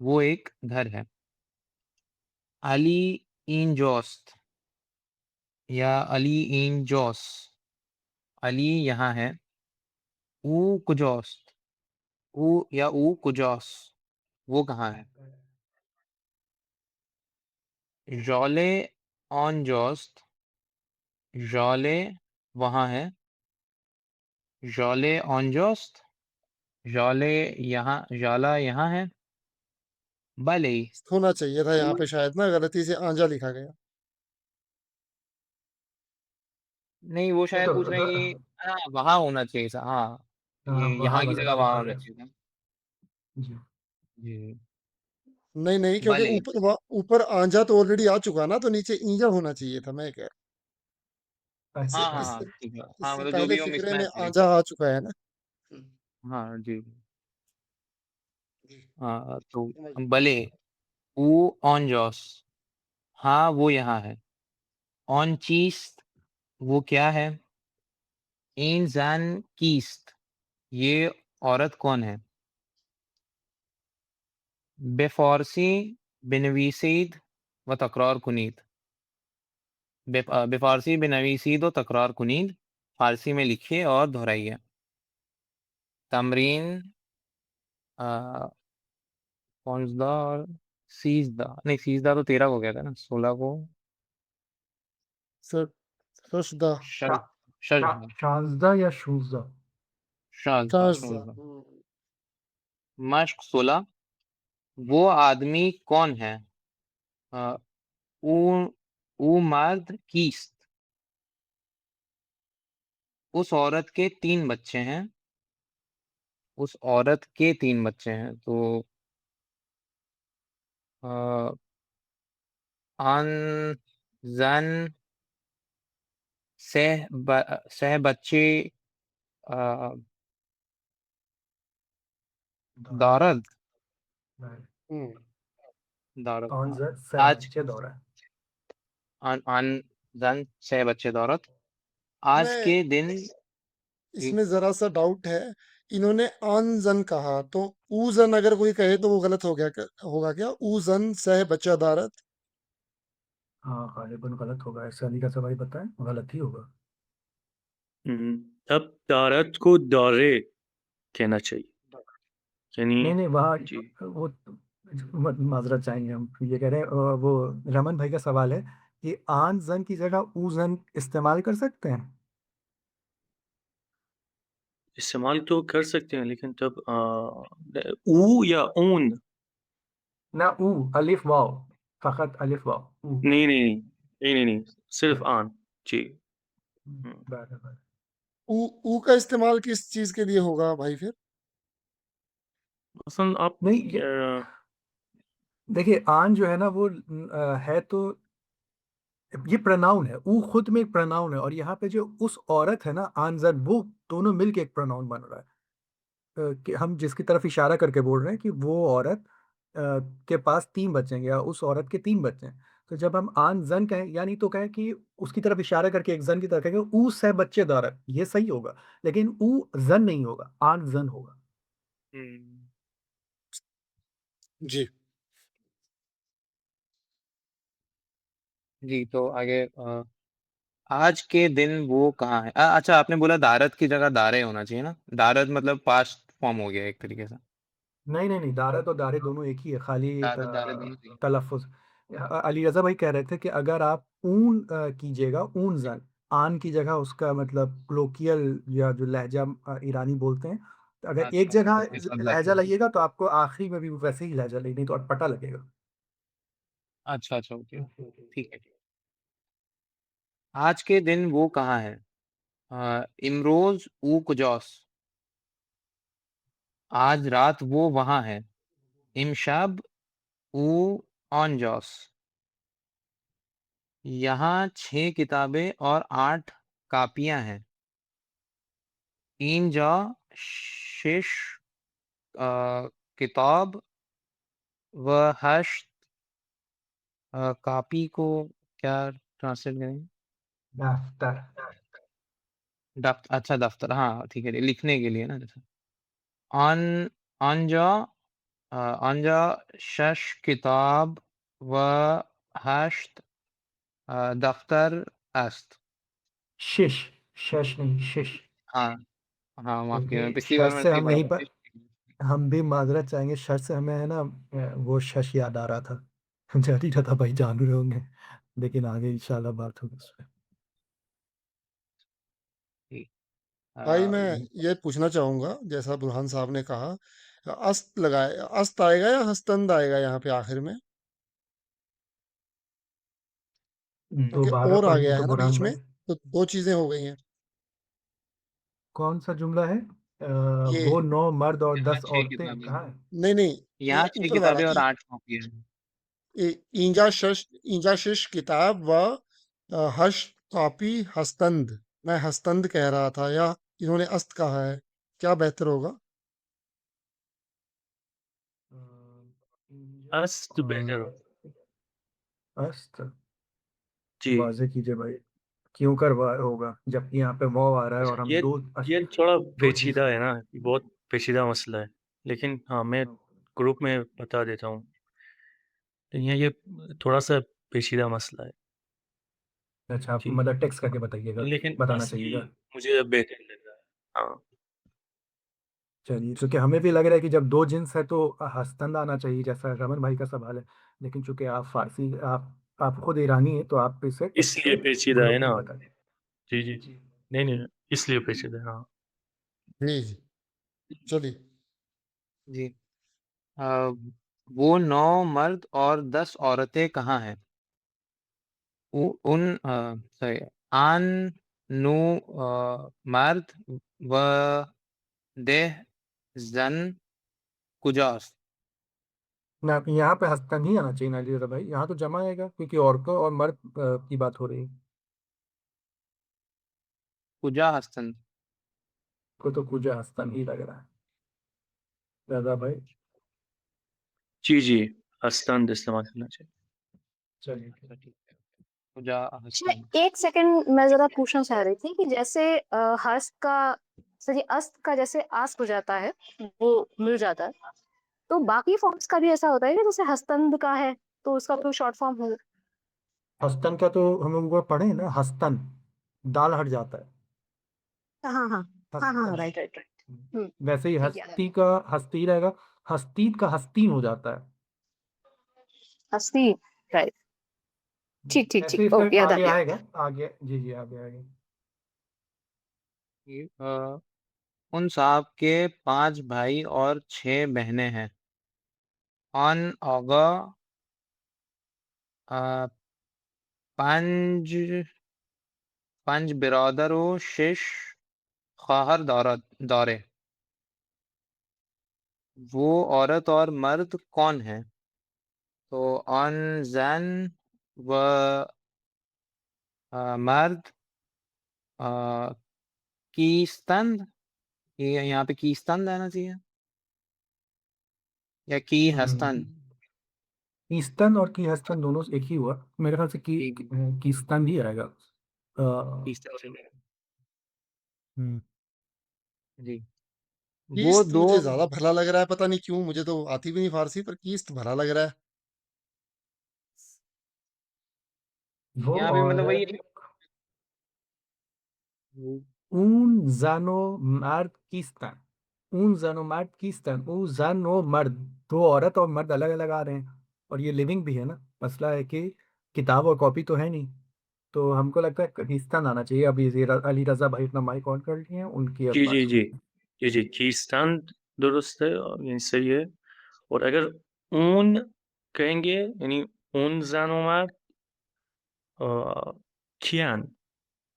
वो एक घर है। अली इन जोस्त या अली इन जोस, अली यहाँ है। ऊ कुजोस्त, ऊ या ऊ कुजोस, वो कहाँ है? जौले ऑन जोस्त, जौले वहाँ है। जौले ऑन जोस्त, जौले यहाँ, जौला यहाँ है। भले होना चाहिए था यहाँ वो पे शायद ना, गलती से आंजा लिखा गया। नहीं, वो ये शायद तो पूछ रहे हैं कि हाँ, वहाँ होना चाहिए था। हाँ, हाँ, ये वहाँ यहाँ की जगह गलत वहाँ लिखा होना गया। चाहिए था। जी। जी, नहीं नहीं, क्योंकि भले ऊपर आंजा तो ऑलरेडी आ चुका ना, तो नीचे ईंजा होना चाहिए था, मैं कह इससे अच्छा, हाँ, हाँ, हाँ, इससे ठीक है। हाँ, इससे मतलब जो पहले भी हो फिक्रे में मिसमैच है। आंजा आ चुका है ना। हाँ जी। जी, हाँ, तो समझ भले वो ऑन जॉस, हाँ वो यहाँ है। ऑन चीस्ट, वो क्या है? इन जैन कीस्ट, ये औरत कौन है? बेफारसी बिनवीसीद व तकरार कुनीद, बेफारसी बिनवीसीद व तकरार कुनीद, फारसी में लिखिए और दोहराइए। तमरीन पहुंचदा और सीजदा, नहीं सीजदा तो 13 को गया था ना, 16 को सर, सजदा, शा, शज शा, शजदा शाजदा या शूजदा? शाजदा साजदा। शाजदा। मश्क 16, वो आदमी कौन है? अ, ऊ ऊ मर्द कीस्त, उस औरत के 3 बच्चे हैं। उस औरत के 3 बच्चे हैं, तो अ, अन जन सह बच्चे अ, दारद। दारद नहीं, हम्म, दारद ऑन हाँ। ज से आज बच्चे दौड़ा है। अन अन जन सह बच्चे दौरत, आज इसमें के दिन एक इसमें जरा सा डाउट है। इन्होंने आनजन कहा, तो ऊजन अगर कोई कहे तो वो गलत हो गया, होगा क्या? ऊजन सह बच्चा दारत। हाँ, गालिबन गलत होगा, ऐसे अली का सवाल बताएं, गलत ही होगा। तब दारत को दौरे कहना चाहिए, यानी नहीं वहाँ जी। वो माजरत चाहेंगे, हम ये कह रहे हैं वो रमन भाई का सवाल है कि आन जन की जगह ऊ जन इस्तेमाल कर सकते हैं। इस्तेमाल तो कर सकते हैं, लेकिन तब ऊ या ऊन। ना ऊ, अलिफ वाव, फकत अलिफ वाव ऊ। नहीं नहीं नहीं नहीं नहीं नहीं, सिर्फ आन। जी। हम्म, बराबर। ऊ का इस्तेमाल किस चीज के लिए होगा भाई फिर? असल आप नहीं देखिए, आन जो है ना वो है तो ये प्रनाउन है, ऊ खुद में एक प्रनाउन है, और यहाँ पे जो उस औरत है ना आनजन, वो दोनों मिलके एक प्रनाउन बन रहा है। कि हम जिसकी तरफ इशारा करके बोल रहे हैं कि वो औरत के पास 3 बच्चे हैं, या उस औरत के 3 बच्चे हैं। तो जब हम आन जन कहें, यानी तो कहें कि उसकी तरफ इशारा करके एक जन की तरफ कहेंगे ऊ से बच्चे दारत, ये सही होगा। लेकिन ऊ जन नहीं होगा, आन जन होगा। हम्म, जी। जी तो आगे आज के दिन वो कहाँ है? अच्छा, आपने बोला दारद की जगह दारे होना चाहिए ना? दारद मतलब पास्ट फॉर्म हो गया एक तरीके से। नहीं, दारत और दारे दोनों एक ही है, खाली दारद दारे दोनों सही। तलफ़ुज़। अली रज़ा भाई कह रहे थे कि अगर आप ऊन कीजिएगा, ऊन ज़न, आन की जगह उसका मतलब कोलोकियल या जो लहजा ईरानी बोलते हैं, तो अगर एक अच्छा, जगह उसके साथ लहजा लगे। लाइएगा तो आपको आखिरी में भी वैसे ही लहजा नहीं तो अटपटा लगेगा। अच्छा अच्छा, ओके, ठीक है। आज के दिन वो कहाँ है? इमरोज ऊ कुजौस, आज रात वो वहां है। इमशब ऊ ऑनजॉस, यहाँ 6 किताबें और 8 कापियां हैं। इंजा शिश किताब व हश्त, कापी को क्या ट्रांसलेट करेंगे? दफ्तर। अच्छा दफ्तर, हाँ ठीक है, लिखने के लिए ना जैसे। अन अंजा अंजा शश किताब व हश्त दफ्तर अस्त। शिश, शश नहीं शिश, हाँ हाँ, माफ कीजिए, क्योंकि पिछली बार शश मैंने से सही हम पढ़ा नहीं था। पर हम भी माजरत चाहेंगे। शश से हमें है ना वो शश याद आ रहा था। जान ही रहा था भाई, जान रहे होंगे, लेकिन आगे इंशाल्लाह बात होगी उस पे। ठीक। भाई मैं ये पूछना चाहूंगा, जैसा बुरहान साहब ने कहा, अस्त लगाए, अस्त आएगा या हस्तंद आएगा यहाँ पे आखिर में? क्योंकि दोबारा और आ पढ़िए गया तो है ना बुरहान बीच में, भाई। तो दो चीजें हो गई हैं। कौन सा जुमला है? ये वो 9 मर्द और यहाँ 10 6 औरतें किताबें, कहाँ है? नहीं नहीं, यहाँ 6 ऊपर वाला किताबें और 8 कॉपियां हैं। ईंजा शिश किताब व हश कॉपी हस्तंद। मैं हस्तंद कह रहा था, या इन्होंने अस्त कहा है, क्या बेहतर होगा? अस्त बेहतर हो। अस्त। जी, वाज़े कीजिए भाई, क्यों करवा होगा जबकि यहाँ पे वाव आ रहा है और हम ये दो ये थोड़ा दो चीज। पेचीदा है ना, बहुत पेचीदा मसला है। लेकिन हाँ, मैं ग्रुप में बता देता हूँ। तो ये थोड़ा सा पेचीदा मसला है। अच्छा, आप जी, मतलब टेक्स्ट करके बताइएगा, लेकिन बताना असली चाहिएगा। मुझे अब बेहतर लग रहा है। हाँ चलिए, क्योंकि हमें भी लग रहा है कि जब दो जिन्स है तो हस्तंद आना चाहिए, जैसा रमन भाई का सवाल है। लेकिन चूंकि आप फारसी, आप खुद ईरानी है, तो आप इसे टेक्स्ट इसलिए पे पेचीदा है ग्रुप ना। में बता दें। जी जी, जी। नहीं नहीं, इसलिए पेचीदा है, हाँ। जी जी, चलिए। जी। अ, वो 9 मर्द और 10 औरतें कहाँ हैं? उन सॉरी, आन नु मर्द व देह जन कुजास। ना, यहाँ पे हस्तन ही आना चाहिए ना लीजिए भाई, यहाँ तो जमा आएगा क्योंकि औरतों और मर्द की बात हो रही है। कुजा हस्तन। को तो कुजा हस्तन ही लग रहा है दादा भाई। जी जी, हस्तंद इस्तेमाल करना चाहिए। चलिए। अच्छा ठीक है, कुजा अच्छा, हस्तन। एक सेकंड मैं जरा पूछना चाह रही थी कि जैसे हस्त का सॉरी अस्त का जैसे आस्त हो जाता है, वो मिल जाता है, तो बाकी फॉर्म्स का भी ऐसा होता है कि जैसे हस्तंद का है तो उसका कोई शॉर्ट फॉर्म हो? हस्तन का तो हम लोग वो पढ़े हैं ना, हस्तन, दाल हट जाता है। हाँ हाँ हाँ हाँ हाँ, हस्तन। Right right right. वैसे ही ठीक है। हस्ती का हस्ती रहेगा, हस्तीत का हस्तीन हो जाता है। हस्ती, राइट। ठीक ठीक ऐसे ठीक, इसका ओके, याद आ आगे गया। आएगा, आगे जी जी आगे आगे। ये, उन साहब के 5 भाई और 6 बहनें हैं। अन अगा पंज पंज बिरादर व शिश ख्वाहर दौरे। वो औरत और मर्द कौन है? तो अन जैन व मर्द कीस्तंद, ये यहाँ पे कीस्तंद रहना चाहिए या की हस्तन? ईस्तन और की हस्तन दोनों एक ही हुआ मेरे ख्याल से, ठीक, कीस्तन ही आएगा। कीस्तन से लेना। हम्म, जी। वो कीस्त दो, मुझे ज्यादा भला लग रहा है, पता नहीं क्यों, मुझे तो आती भी नहीं फारसी, पर कीस्त भला लग रहा है। वो यहाँ पे मतलब वही औरत है। un zano mard कीस्तन, un zano mard कीस्तन, un zano मर्द, दो औरत और मर्द अलग अलग आ रहे हैं, और ये लिविंग भी है ना। मसला है कि किताब और कॉपी तो है नहीं, तो हमको लगता है कीस्तन आना चाहिए। अभी ये अली रजा भाई अपना माइक ऑन कर लिए हैं, उनकी अब जी बात जी जी सुनते हैं। जी जी, कीस्तान दुरुस्त है और ये सही है। और अगर ऊन कहेंगे, यानी ऊन जानोमार, खियान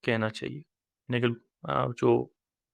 कहना चाहिए। लेकिन जो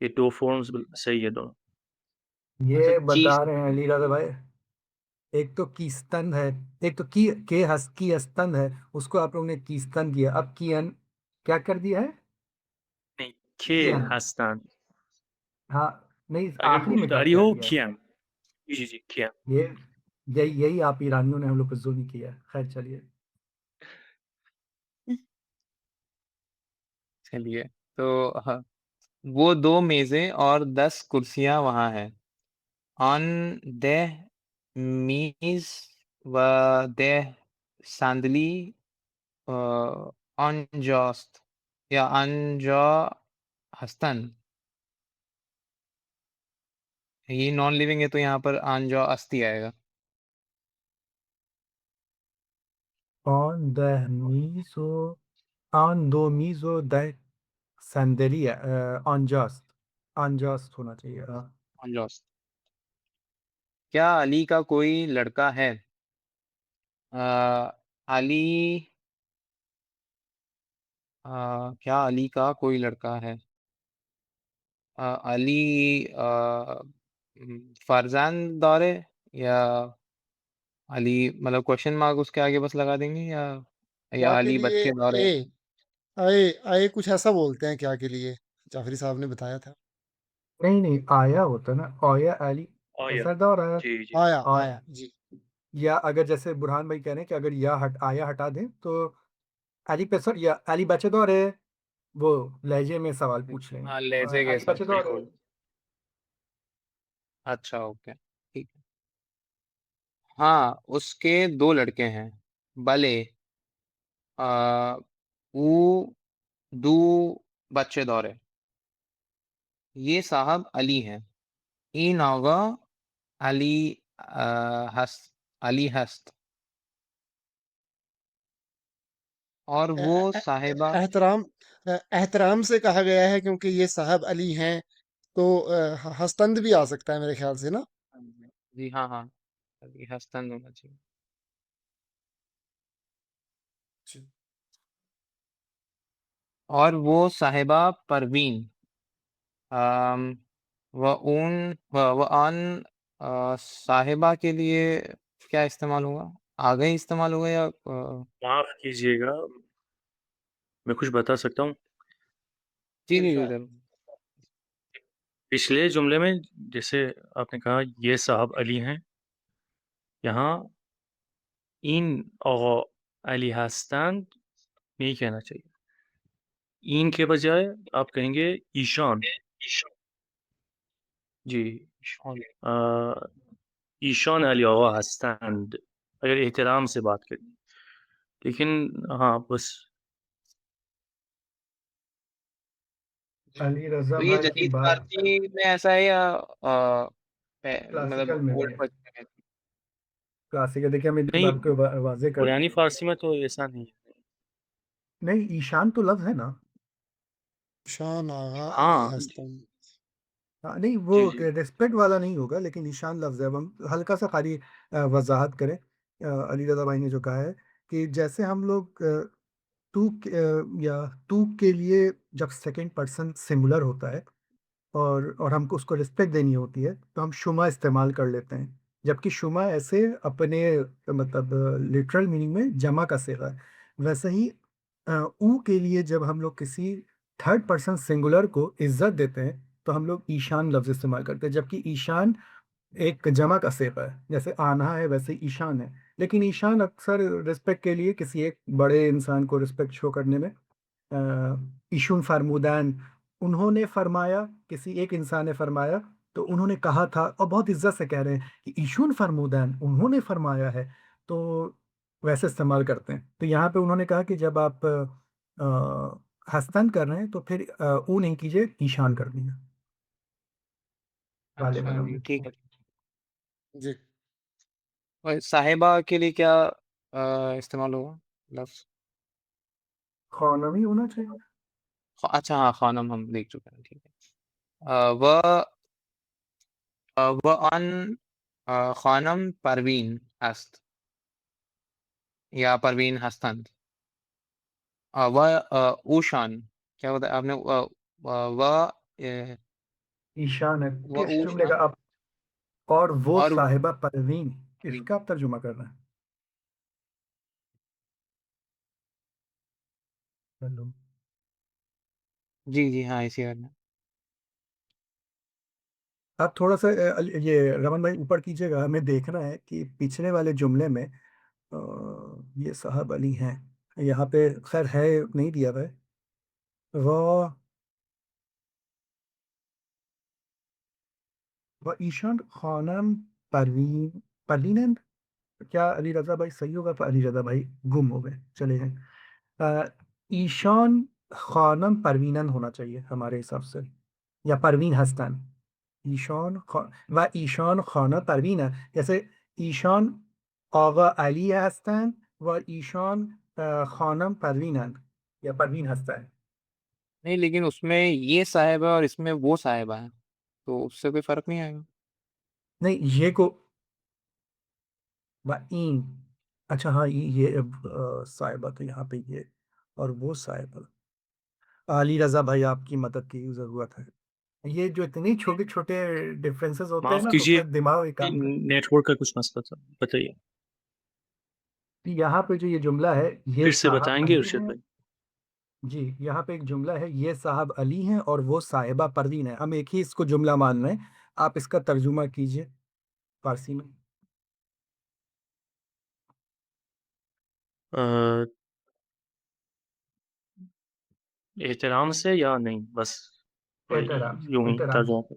ये दो फॉर्म्स सही है दोनों. ये अच्छा बता चीज रहे हैं अली राजा भाई, एक तो कीस्तन है, एक तो की स्तन है, उसको आप लोगों ने कीस्तन किया, अब कियन क्या कर दिया है? नहीं, के कियन। हस्तान. हाँ, नहीं अगर आखिरी में क्या गुफ्तारी कह हो दिया है? किया. जी जी किया. ये यही आप ईरानियों ने हम लोग को जुल्म किया है। खैर चलिए। चलिए तो हाँ, वो 2 मेज़ें और 10 कुर्सियाँ वहाँ हैं। ऑन देह मीज़ व देह सांदली अनजोस्त या अनजो हस्तन। ये नॉन लिविंग है तो यहाँ पर अनजो अस्थि आएगा। ऑन द मीजो ऑन दो मीजो द सैंडलिया अनजस्ट अनजस्ट होना चाहिए। अनजोस्त। क्या अली का कोई लड़का है? अली क्या अली का कोई लड़का है? अली फरजान दौरे या अली मतलब क्वेश्चन मार्क उसके आगे बस लगा देंगे क्या या के अली लिए? बच्चे दौरे। ए अये अये कुछ ऐसा बोलते हैं क्या के लिए, जाफरी साहब ने बताया था। नहीं नहीं, आया होता ना, ओया अली आया. ऐसा दौर आया। जी जी. आया और आया जी। या अगर जैसे बुरहान भाई कह रहे हैं कि अगर आया हटा दें तो अली पेसर या अली बच्चे दौर है, वो लहजे में सवाल पूछ लेंगे। हाँ लहजे के अली साथ बच्चे दौर है। बिल्कुल। अच्छा ओके ठीक है। हाँ उसके 2 लड़के हैं। भले वो दो बच्चे दौरे। ये साहब अली हैं। ई नागा अली हस्त अली हस्त और ए- वो ए- साहिबा। एहतराम एहतराम से कहा गया है क्योंकि ये साहब अली हैं, तो हस्तंद भी आ सकता है मेरे ख्याल से ना। जी हाँ हाँ अली हस्तन होना चाहिए। जी। और वो साहिबा परवीन अम, व उन व अन साहिबा के लिए क्या इस्तेमाल होगा? आगे ही इस्तेमाल होगा या माफ कीजिएगा, मैं कुछ बता सकता हूँ. जी जी जी जरूर। पिछले जुमले में जैसे आपने कहा ये साहब अली हैं, यहाँ इन और अली हस्तान नहीं कहना चाहिए. इन के बजाय आप कहेंगे ईशान. जी. और अ, ईशान अली आगा हस्तान, अगर एहतराम से बात करें. लेकिन हाँ बस. अली रजा तो ये भाई की जदीद बात फारसी में ऐसा है या मतलब क्लासिकल में भी ओल्ड है। फारसी में? क्लासिकल देखिए, हम इनकी नहीं, बात को वाजे कर। पुरानी फारसी में तो ऐसा नहीं है. नहीं, ईशान तो लफ्ज है ना। शान आगा अली हाँ हस्तन। हाँ, नहीं वो जी जी. रिस्पेक्ट वाला नहीं होगा, लेकिन ईशान लफ्ज है। अब हम हल्का सा खाली वजाहत करें। अली रजा भाई ने जो कहा है कि जैसे हम लोग या तू के लिए जब सेकंड पर्सन सिंगुलर होता है और हमको उसको रिस्पेक्ट देनी होती है, तो हम शुमा इस्तेमाल कर लेते हैं। जबकि शुमा ऐसे अपने मतलब लिटरल मीनिंग में जमा का सेगा है। वैसे ही ऊ के लिए जब हम लोग किसी थर्ड पर्सन सिंगुलर को इज्जत देते हैं, तो हम लोग ईशान लफ्ज इस्तेमाल करते हैं। जबकि ईशान एक जमा का सेगा है, जैसे आन्हा है वैसे ईशान है। लेकिन ईशान अक्सर रिस्पेक्ट के लिए किसी एक बड़े इंसान को रिस्पेक्ट शो करने में इशुन फरमूदान, उन्होंने फरमाया, किसी एक इंसान ने फरमाया, तो उन्होंने कहा था और बहुत इज्जत से कह रहे हैं कि इशुन फरमूदान, उन्होंने फरमाया है। तो वैसे इस्तेमाल करते हैं। तो यहाँ पे उन्होंने कहा कि जब आप हस्तन कर रहे हैं तो फिर ऊ नहीं कीजिए, ईशान कर दीजिए। अच्छा गालिबन जी हमने ठीक है। जी। और साहिबा के लिए क्या इस्तेमाल होगा लफ्ज? खानवी होना चाहिए। अच्छा हाँ खानम हम देख चुके हैं ठीक है। वह वह अन खानम परवीन हस्त या परवीन हस्तंत। वह ऊशान, क्या होता है आपने वह ईशान है वह किस जुमले का ऊशान आप? और वो और साहिबा परवीन, परवीन। इसका आप तर्जुमा कर रहे हैं? हेलो। जी जी हाँ, इसी बारे में। आप थोड़ा सा ये रमन भाई ऊपर कीजिएगा, हमें देखना है कि पिछले वाले जुमले में ये साहब अली हैं, यहाँ पे खैर है नहीं दिया हुआ है। वो ईशान खानम परवीन परवीन, क्या अली रजा भाई सही होगा? पर अली रजा भाई गुम हो गए, चले हैं। अ, ईशान खानम परवीनन होना चाहिए हमारे हिसाब से, या परवीन हसन। व ईशान खाना परवीन है, जैसे ईशान आगा अली हसन व ईशान खानम परवीनन या परवीन हसन है। नहीं, लेकिन उसमें ये साहिब है और इसमें वो साहिबा है, तो उससे कोई फर्क नहीं आएगा। नहीं ये को व इन, अच्छा हाँ ये अब साहिबा तो यहाँ पे ये, और वो साहिबा। अली रजा भाई आपकी मदद की जरूरत है। ये जो इतनी छोटे छोटे डिफरेंसेस होते हैं माफ ना, तो कीजिए, फिर दिमाग एक काम कर। नेटवर्क का कुछ मसला था, बताइए। यहाँ पे जो ये जुमला है, ये फिर से साहब बताएंगे अली इरशाद हैं। भाई? जी, यहाँ पे एक जुमला है, ये साहब अली हैं और वो साहिबा परवीन है, हम एक ही इसको जुमला मान रहे हैं। आप इसका तर्जुमा कीजिए फारसी में। अ, एहतराम से या नहीं, बस वही एहतराम से, यूं ही एहतराम से, तर्जुमा कर।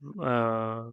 अ،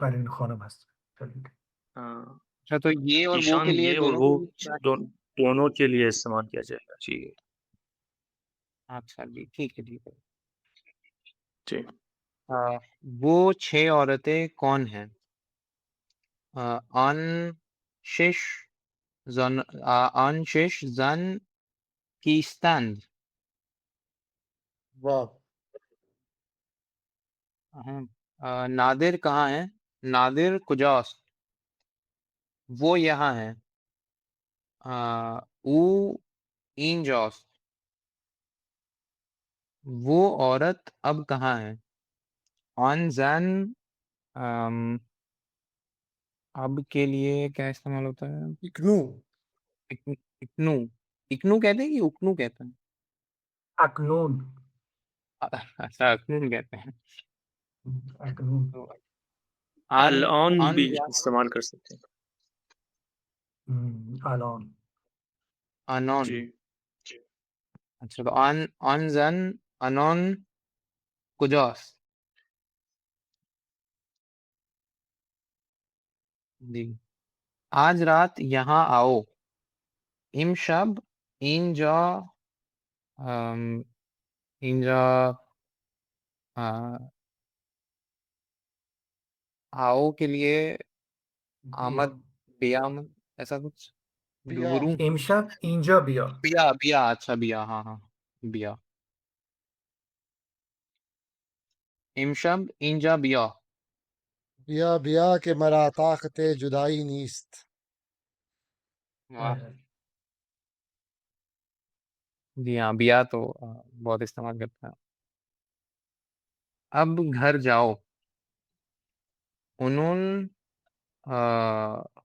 परवीन खानम हसन, चलिए। अ, अच्छा, तो ये और वो के ईशान लिए ये और दोनों वो के लिए क्या है? दोनों के लिए इस्तेमाल किया जाएगा जी। अच्छा जी, ठीक है, ठीक है। जी, वो 6 औरतें कौन हैं? अन शिश जन अन शिश जन की स्तंद। वाह। नादिर कहाँ है? नादिर कुजास्त, वो यहाँ है। ऊ इंजॉस्ट, वो औरत अब कहाँ है? ऑन जन, अब के लिए क्या इस्तेमाल होता है? इक्नू। इक्नू, इक्नू कहते हैं कि उक्नू कहते हैं? अकनून। अच्छा, अक्नून कहते हैं। अकनून। तो अल अन ऑन अन भी इस्तेमाल कर सकते हैं। आलॉन। अनॉन। जी, अच्छा, तो अन अन जन अनॉन कुजॉस। जी, आज रात यहाँ आओ। इम शब इंजा, अम, इंजा आओ के लिए आमद, बियामद, ऐसा कुछ। पिया। बुरू, इमशा इंजा बिया। बिया बिया, अच्छा बिया, हाँ हाँ, बिया। इमशब इंजा बिया। बिया बिया के मरा ताकते जुदाई नीस्त। वाह। जी हाँ, बिया तो बहुत इस्तेमाल करते हैं। अब घर जाओ। उन्होंने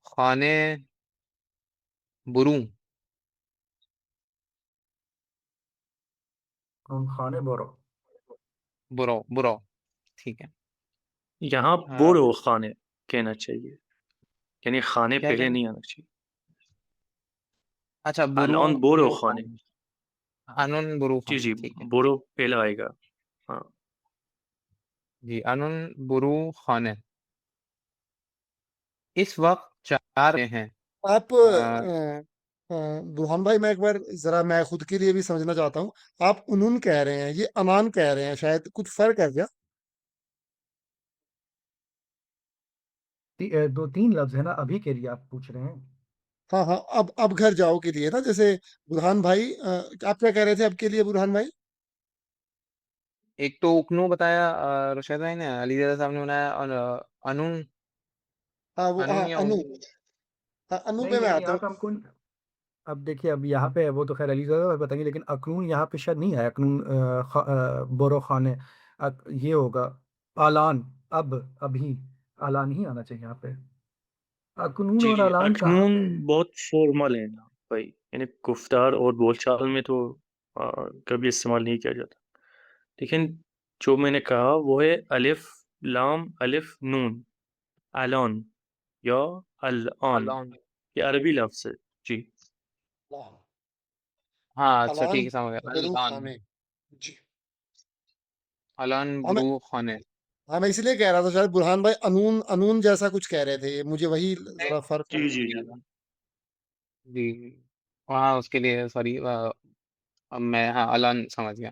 खाने बुरू, खाने बोरो। बुरो बुरो, ठीक है। यहाँ अ, बोरो खाने कहना चाहिए, यानी खाने क्या पहले कहना? नहीं आना चाहिए। अच्छा, अल बुरो, ऑन बोरो बुरो खाने। खाने, अनुन बुरू जी खाने, जी, ठीक है। बोरो पहला आएगा। हाँ, जी, अनुन बुरू खाने। इस वक्त 4 हैं। आप अ, बुरहान भाई, मैं एक बार जरा मैं खुद के लिए भी समझना चाहता हूँ। आप उन्होंने कह रहे हैं, ये अमान कह रहे हैं, शायद कुछ फर्क है क्या? 2-3 लफ्ज़ है ना अभी के लिए आप पूछ रहे हैं? हाँ, हाँ, अब घर जाओ के लिए ना, जैसे बुरहान भाई आप क्या कह रहे थे अब के लिए बुरहान भाई? एक तो उकनू बताया रशीद भाई ने, अली ज़ैदा साहब ने बनाया, और अनून हाँ, वो अनून हाँ, या अनु। उनून। हाँ, अनु नहीं, पे मैं नहीं, आता यहाँ हूँ। पे हमको अब देखिए, अब यहाँ पे वो तो ख़ैर अली ज़्यादा बताएँगे, लेकिन अक़नून यहाँ पे शायद नहीं है। अक़नून बोरो ख़ाने ये होगा आलान, अब, अभी, आलान ही आना चाहिए यहाँ पे। अक़नून जी, और जी, आलान कहाँ अखनून पे? बहुत फॉर्मल है ना भाई, यानी गुफ्तार और बोलचाल में तो कभी इस्तेमाल नहीं किया जाता। लेकिन जो मैंने कहा वो है अलिफ, लाम, अलिफ, नून, अलोन या अल-आन, अलान। ये अरबी लफ्ज़ है। जी। अलान, हाँ, अच्छा ठीक अलान है, समझ गया। बरू अलान, खाने। जी। अलान हाँ, मैं ब्रू ख़ाने। हाँ, मैं इसलिए कह रहा था शायद बुरहान भाई अनून अनून जैसा कुछ कह रहे थे, मुझे वही ज़रा फ़र्क जी, जी, नहीं, जी। जी, हाँ, उसके लिए सॉरी, अब मैं, हाँ, अलान समझ गया।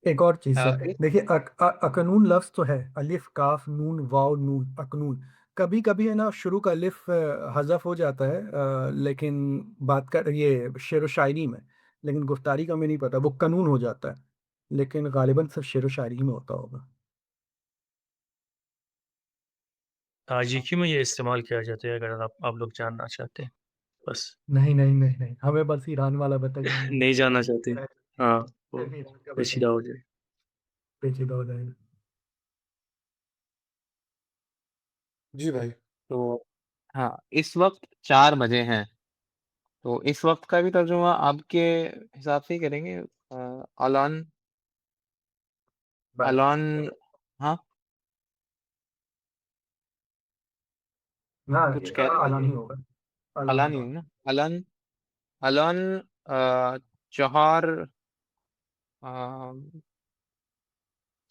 एक और चीज़ सर, इस देखिए अकनून लफ्ज़ तो है, अलिफ, काफ, नून, वाव, नून, अकनून। कभी-कभी है ना शुरू का अलिफ हज़फ हो जाता है, लेकिन बात कर ये शेर व शायरी में, लेकिन गुफ्तारी का हमें नहीं पता, वो कनून हो जाता है। लेकिन गालिबन सिर्फ़ शेर व शायरी में होता होगा। ताजिकी में ये इस्तेमाल किया जाता है, अगर आप लोग जानना चाहते हैं, बस। नहीं, नहीं, नहीं, नहीं, हमें बस ईरान वाला बताइए, नहीं जानना चाहते? हाँ, वो सिर्फ़ ईरान का पेचीदा बताइए, हो जाए। पेचीदा हो जाएगा। जी भाई। तो हाँ, इस वक़्त 4 बजे हैं, तो इस वक़्त का भी तर्जुमा आपके हिसाब से ही करेंगे। अलान, बस, अलान, हाँ, ना कुछ ये कह रहे अलान थे? ही होगा, अलान अलान ही होगा। होगा ना? अलान, अलान चहार, अ,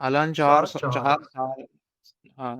अलान चहार 7 4 चहार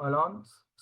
अलान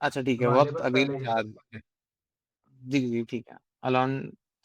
अच्छा ठीक है, वक़्त गालिबन अभी पहले ही 4 बजे। जी, जी, ठीक है। अलान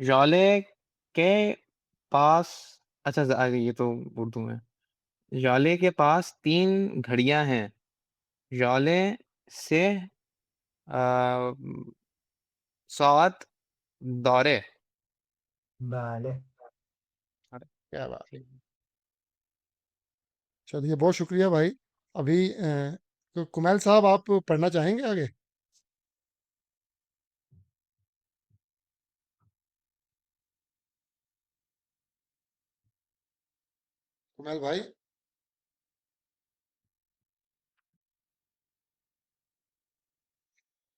जॉले के पास, अच्छा ये तो उर्दू में। जॉले के पास 3 घड़ियाँ हैं। जॉले से 7 दौरे। Vale। अरे! क्या बात। ठीक। चलिए, बहुत शुक्रिया भाई। अभी तो कुमैल साहब आप पढ़ना चाहेंगे आगे? कुमैल भाई?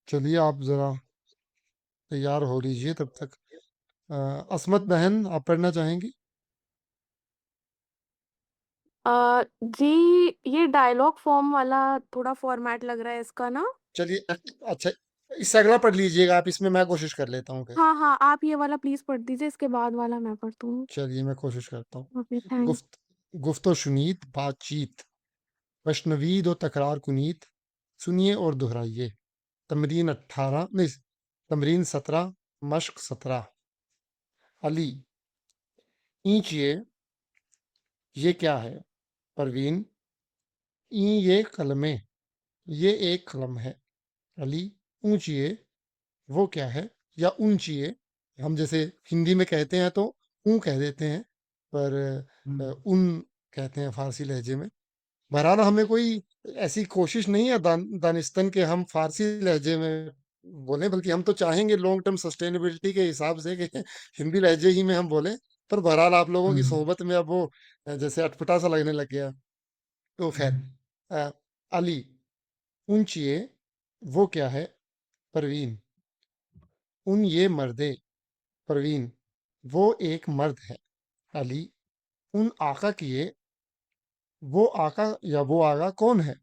चलिए, आप ज़रा तैयार हो लीजिए तब तक। असमत बहन आप पढ़ना चाहेंगी? जी, ये डायलॉग फॉर्म वाला थोड़ा फॉर्मेट लग रहा है इसका ना? चलिए, अच्छा, इससे अगला पढ़ लीजिएगा आप, इसमें मैं कोशिश कर लेता हूँ फिर। हाँ, हाँ, आप ये वाला प्लीज़ पढ़ दीजिए, इसके बाद वाला मैं पढ़ती हूँ। चलिए, मैं कोशिश करता हूँ। ओके, थैंक गुफ्त गुफ्तो शुनीद बातचीत, वशनवीद और तकरार कुनीत, सुनिए और दोहराइए। तमरीन 18 नहीं, तमरीन 17, मश्क 17। अली, ईंचिए, ये क्या है? परवीन, ई ये कलमे, ये एक कलम है। अली, ऊंचिए, वो क्या है? या ऊंचिए, हम जैसे हिंदी में कहते हैं तो ऊं कह देते हैं, पर उन कहते हैं फारसी लहजे में। बहरहाल हमें कोई ऐसी कोशिश नहीं है दानिस्तन के हम फारसी लहजे में बोलें, बल्कि हम तो चाहेंगे लॉन्ग टर्म सस्टेनेबिलिटी के हिसाब से कि हिंदी लहजे ही में हम बोलें। पर बहरहाल आप लोगों की सोहबत में अब वो जैसे अटपटा सा लगने लग गया। तो खैर, अ, अली, ऊंचिए, वो क्या है? परवीन, उन ये मर्दे। परवीन, वो एक मर्द है। अली, उन आका किए, वो आका या वो आका कौन है?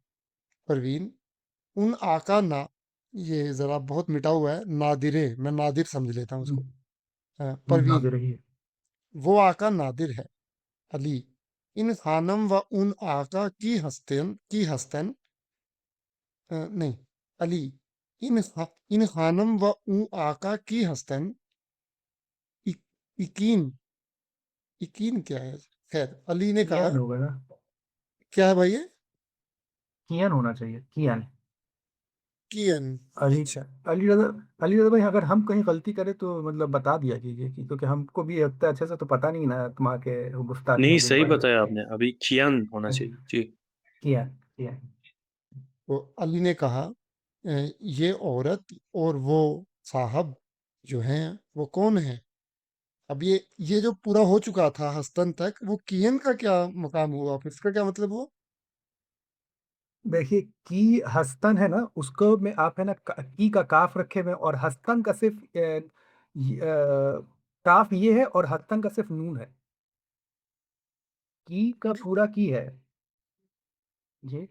परवीन, उन आका ना, ये जरा बहुत मिटा हुआ है, नादिरे, मैं नादिर समझ लेता हूँ उसको। परवीन, नाज़ रही है। वो आका नादिर है। अली, इन खानम व उन आका की हस्तन नहीं, अली, इन खानम व उन आका की हस्तन, इकीन, यकीन क्या है? खैर, अली ने कहा, कियान होगा ना, क्या है भाई ये? कियान होना चाहिए, कियान। कियन। अली अच्छा। अली रज़ा भाई, अगर हम कहीं गलती करें तो मतलब बता दिया कीजिए, क्योंकि हमको भी इतना अच्छे से तो पता नहीं ना तुम्हारे गुफ्तारी नहीं, नबी के सही बारे में। बताया आपने, अभी कियान होना चाहिए जी। कियान, कियान। तो अली ने कहा, ये औरत और वो साहब जो हैं वो कौन है? अब ये जो पूरा हो चुका था हस्तन तक, वो कियन का क्या मकाम हुआ, फिर इसका क्या मतलब हुआ? देखिए, की हस्तन है ना, उसको में आप है ना की का काफ रखे हुए हैं, और हस्तन का सिर्फ काफ ये है, और हस्तन का सिर्फ नून है। की का पूरा की है। जी,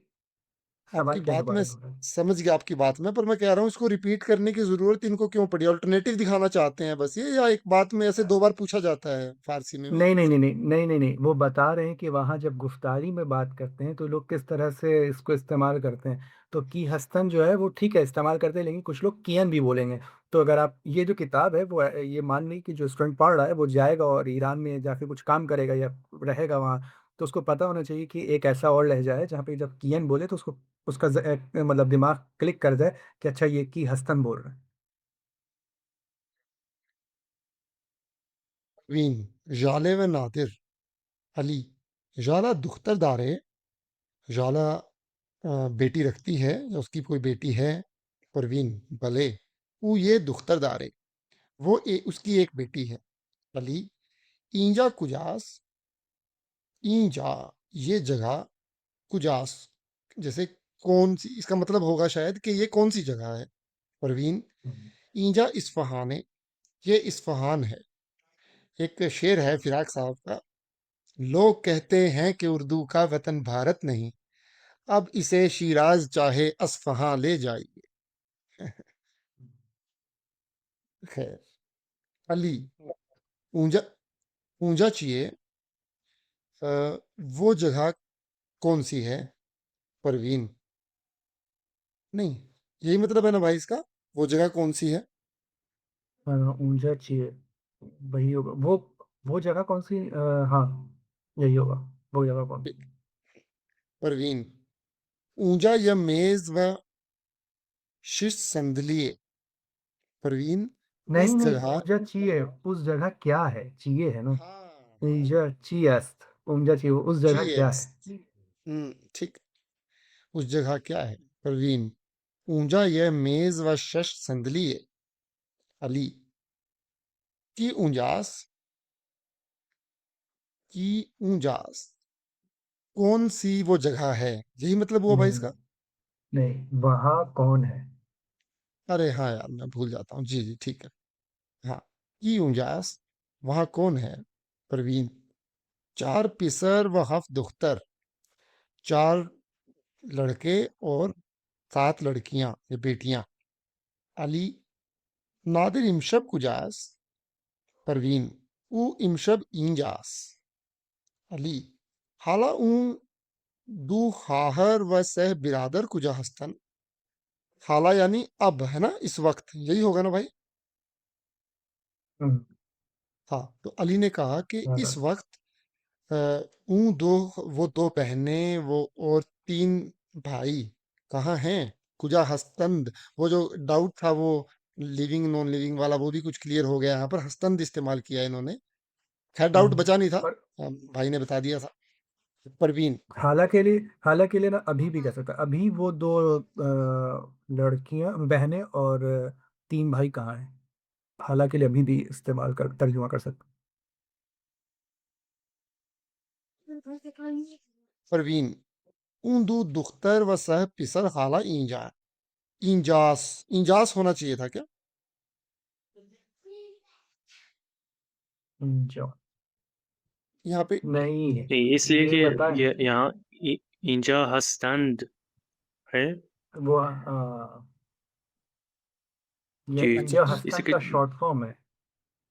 आपकी सवाल क्या बात में दोबारा दोहराए? समझ गया आपकी बात में, पर मैं कह रहा हूँ इसको रिपीट करने की जरूरत इनको क्यों पड़ी? ऑल्टरनेटिव दिखाना चाहते हैं बस ये, या एक बात में ऐसे दो बार पूछा जाता है फारसी में भी? नहीं नहीं नहीं नहीं नहीं नहीं नहीं, वो बता रहे हैं कि वहां जब गुफ्तारी में बात करते हैं तो लोग किस तरह से इसको इस्तेमाल करते हैं। तो की हस्तन जो है वो ठीक है इस्तेमाल करते हैं, लेकिन कुछ लोग कियन भी बोलेंगे। तो अगर आप ये जो किताब है वो ये मान ली कि जो स्टूडेंट पढ़ रहा है वो जाएगा और ईरान में जाके कुछ काम करेगा या रहेगा वहाँ, तो उसको पता होना चाहिए कि एक ऐसा और लहजा है जहाँ पे जब कियन बोले तो उसको उसका मतलब दिमाग क्लिक कर जाए कि अच्छा ये की हस्तन बोल रहा है। वीन, जाले व नादिर, अली, जाला दुख्तर दारे, जाला बेटी रखती है या उसकी कोई बेटी है, परवीन, भले, वो ये दुख्तर दारे, उसकी एक बेटी है, अली, ईंजा कुजास, ईंजा ये जगह, कुजास जैसे कौन सी, इसका मतलब होगा शायद कि ये कौन सी जगह है, परवीन, ईंजा इस्फहाने, ये इस्फहान है। एक शेर है फिराक साहब का, लोग कहते हैं कि उर्दू का वतन भारत नहीं, अब इसे शिराज चाहे अस्फहां ले जाइए। खैर, अली, ऊंजा, ऊंजा चिए, अ, वो जगह कौन सी है, परवीन, नहीं, यही मतलब है ना भाई इसका, वो जगह कौन सी है? ऊंचा चाहिए, वही होगा वो जगह कौन सी हाँ, यही होगा। वो जगह कौन सी? परवीन, ऊंजा या मेज व शिश संदलिए, परवीन, नहीं इस नहीं, जगह, ऊंचा चाहिए उस जगह क्या है, चाहिए है ना। हाँ हाँ, ऊंचा चाहिए, ऊंचा चाहिए उस जगह क्या चीएस, है। ठीक, उस जगह क्या है, परवीन, ऊंजा यह मेज व शश संदलिए, अली, की ऊंजास, की ऊंजास, कौन सी वो जगह है, यही मतलब हुआ भाई नहीं इसका? नहीं, वहाँ कौन है? अरे हाँ यार, मैं भूल जाता हूँ, जी जी ठीक है। हाँ, की ऊंजास, वहाँ कौन है, परवीन, चार पिसर व हफ्त दुख्तर, चार लड़के और सात लड़कियां या बेटियां, अली, नादिर इमशब कुजास, परवीन, ऊ इमशब इंजास, अली, हाला ऊं दू खाहर व सह बिरादर कुजा हस्तन, हाला यानी अब, है ना, इस वक्त, यही होगा ना भाई? हम्म, हाँ, तो अली ने कहा कि इस हाँ, वक्त अ, ऊं दो, वो दो बहनें वो और तीन भाई कहाँ हैं, कुजा हस्तंद, वो जो डाउट था वो लिविंग नॉन लिविंग वाला वो भी कुछ क्लियर हो गया, यहाँ पर हस्तंद इस्तेमाल किया है इन्होंने। खैर डाउट बचा नहीं था, पर भाई ने बता दिया था। परवीन, हालांकि लिए ना अभी भी कह सकता है, अभी वो दो लड़कियां बहनें और तीन भाई कहाँ हैं। हालांकि लिए अभी भी इस्तेमाल कर तर्जुमा कर सकते परवीन, ऊं दो दुख्तर व सह पिसर खाला इंजा, इंजास, इंजास होना चाहिए था क्या? हैं। जो यहाँ पे नहीं, नहीं, इसलिए ये कि बताएं ये यहाँ इंजा हस्तंड है। वो ये जी, अच्छा, इंडिया इसी हस्तन के का शॉर्ट फॉर्म है।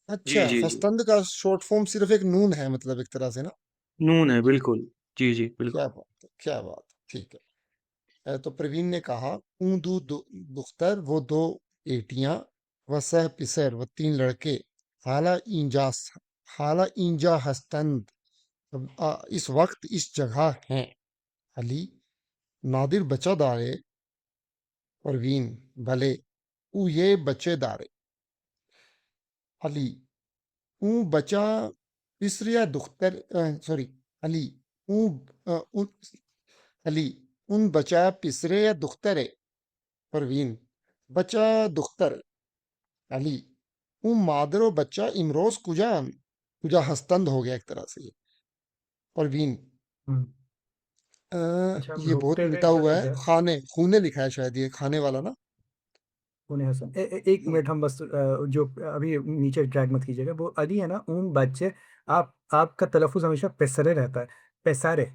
अच्छा, जी जी जी, हस्तंद का शॉर्ट फॉर्म सिर्फ एक नून है, मतलब एक तरह से ना? नून है बिल्कुल। जी जी बिल्कुल। क्या बात है, क्या बात है, ठीक है। तो प्रवीण ने कहा, ऊं दुख्तर, वो दो बेटियां, व सह पिसर, वो तीन लड़के, हाला इंजास, हाला इंजा हस्तंद, इस वक्त इस जगह हैं। अली नादिर बचा दारे, परवीन भले ऊ ये बच्चे दारे। अली ऊ बचा पिसरिया दुख्तर, सॉरी, अली ऊ उन अली उन बचा पिसरे या दुख्तरे, परवीन बचा दुख्तर। अली ऊ मादरो बच्चा इमरोज कुजान, कुजा हस्तंद हो गया एक तरह से ये। परवीन हुँ। अ, अच्छा, हम ये बहुत रुकते थे मिटा क्या हुआ चल है, रहा है? खाने खूने लिखा है शायद, ये खाने वाला ना। खून हसन एक मिनट, हम बस जो अभी नीचे ड्रैग मत कीजिएगा। वो अली है ना, उन बच्चे, आपका तलफ़्फ़ुज़ हमेशा पेसरे रहता है, पेसारे।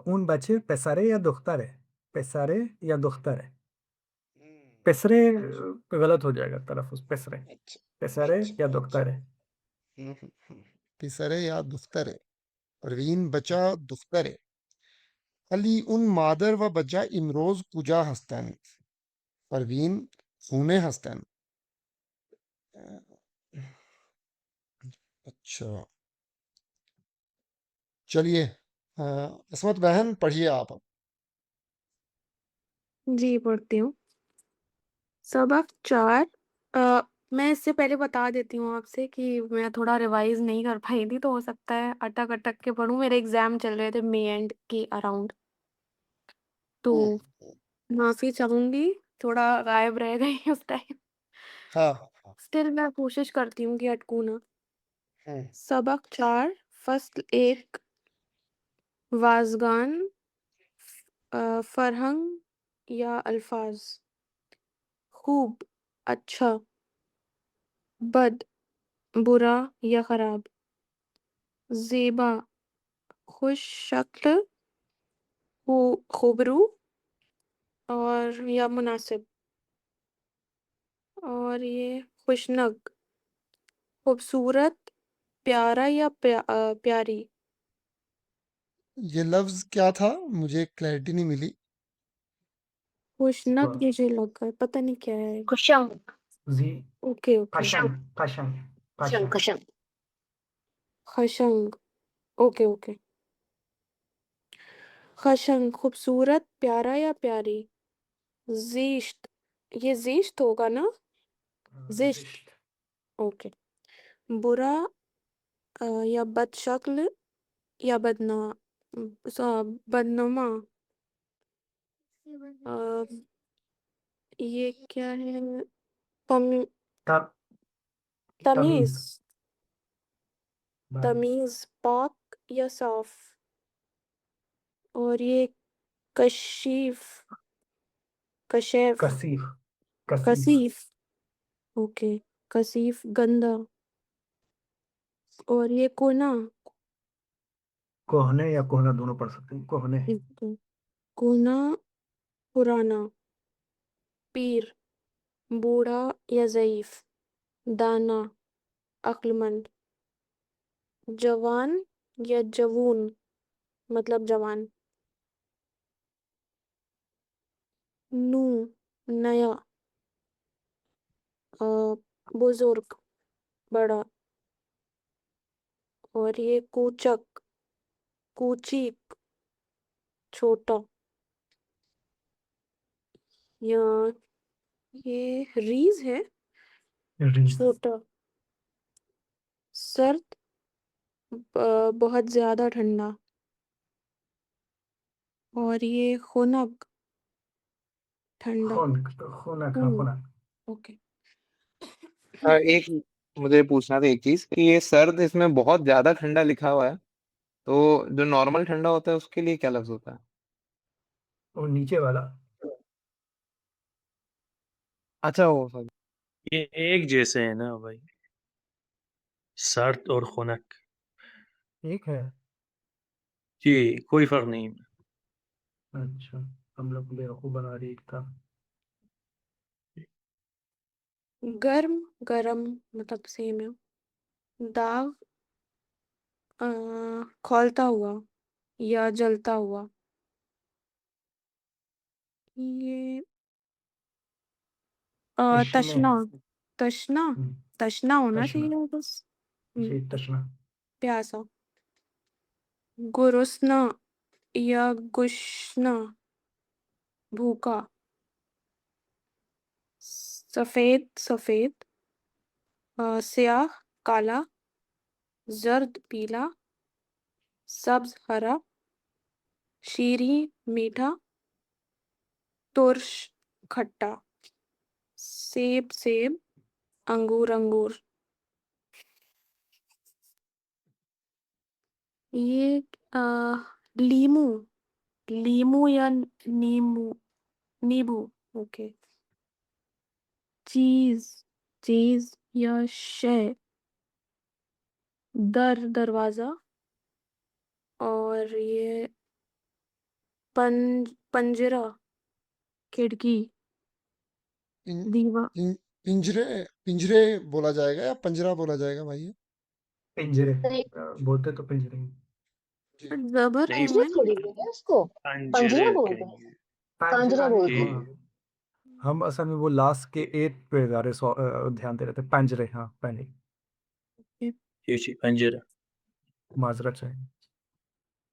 उन बच्चे पेसारे या दुख्तारे, पेसारे या दुख्तारे। पेसरे गलत हो जाएगा तलफ़्फ़ुज़, पेसरे, अच्छा पेसारे अच्छा या अच्छा। दुख्तारे। पिसरे या दुख्तरे, परवीन बचा दुख्तरे। अली उन मादर व बचा इमरोज कुजा हस्तन, परवीन खूने हस्तन। अच्छा, चलिए, असमत बहन पढ़िए आप अब। जी, पढ़ती हूँ। सबक 4। अ, मैं इससे पहले बता देती हूँ आपसे कि मैं थोड़ा रिवाइज़ नहीं कर पाई थी, तो हो सकता है अटक-अटक के पढूँ। मेरे एग्ज़ाम चल रहे थे मई एंड के अराउंड। तो माफ़ी चाहूँगी, थोड़ा गायब रह गई उस टाइम। हाँ हाँ। स्टिल मैं कोशिश करती हूँ कि अटकूँ ना। हम्म, सबक 4 फ़स्ल 1 वाज़गान, फ़रहंग या अल्फ़ाज़। खूब, अच्छा, बद, बुरा या ख़राब। ज़ेबा, खुश शक्ल, खूबरू और या मुनासिब। और ये खुशनक, खूबसूरत, प्यारा या प्यारी। ये लफ्ज क्या था, मुझे क्लैरिटी नहीं मिली। खुशनक वाह! मुझे लगा, पता नहीं क्या है। खुशम ज़ी ओके, ओके। कशम, कशम, कशम। खुशम खशंग, okay, okay. खशंग, खूबसूरत, प्यारा या प्यारी। ज़िश्त, ये ज़िश्त होगा ना? ज़िश्त, ज़िश्त, ओके। बुरा या बदशक्ल या बदनुमा। अ, ये क्या है? तमी त तमीज़, तमीज़, बाद तमीज़, पाक या साफ़। और ये कशीफ़, कशेफ़, कसीफ़, कसीफ़, कसीफ़, ओके। कसीफ़, गंदा। और ये कोना, कोहने या कोहना दोनों पढ़ सकते हैं, कोहने। कोना, पुराना। पीर, बूढ़ा या ज़ईफ़। दाना, अक्लमंद। जवान या जवून, मतलब जवान। नू, नया। बुज़ुर्ग, बड़ा। और ये कूचक, कूचीक, छोटा। या ये रीज़ है, रीज़, छोटा। सर्द, बहुत ज़्यादा ठंडा। और ये खुनक, ठंडा। खुनक, खुनक, हाँ, हुँ, खुनक। ओके। एक मुझे पूछना था एक चीज कि ये सर्द इसमें बहुत ज्यादा ठंडा लिखा हुआ है, तो जो नॉर्मल ठंडा होता है उसके लिए क्या लफ्ज होता है? और नीचे वाला अच्छा, वो सॉरी। ये एक जैसे है ना भाई, सर्द और खुनक। एक है। जी, कोई फर्क नहीं। अच्छा, हम लोग को बेवकूफ़ बना रही एक था। गर्म, गरम, मतलब सेम है। दाग, अ, खौलता हुआ या जलता हुआ। ये इश्मे, तशना, तशना, तशना होना तशना, चाहिए बस। जी, तशना। प्यासा। गुरुस्ना या गुश्ना, भूखा। सफेद सफेद, स्याह काला, जर्द पीला, सब्ज हरा, शीरी मीठा, तुर्श खट्टा, सेब सेब, अंगूर अंगूर। ये लीमू लीमू या नींबू नींबू। ओके। चीज चीज या शय, दरवाजा। और ये पंजरा, खिड़की। पिं, दीवा पिं, पिंजरे पिंजरे बोला जाएगा या पंजरा बोला जाएगा भाई? पिंजरे नहीं, बोलते तो पिंजरे ही। जी। जबर नहीं, क्यों पंजरे है? थोड़ी बोलते हैं उसको, पंजरे पंजरा बोलते हैं, कहेंगे। पंजरा बोलते जी। हैं। हाँ, हम असल में वो लास्ट के एट पे ज़्यादा ध्यान दे रहे थे। पंजरे, हाँ पहले। जी, पंजरा। माजरत चाहिए।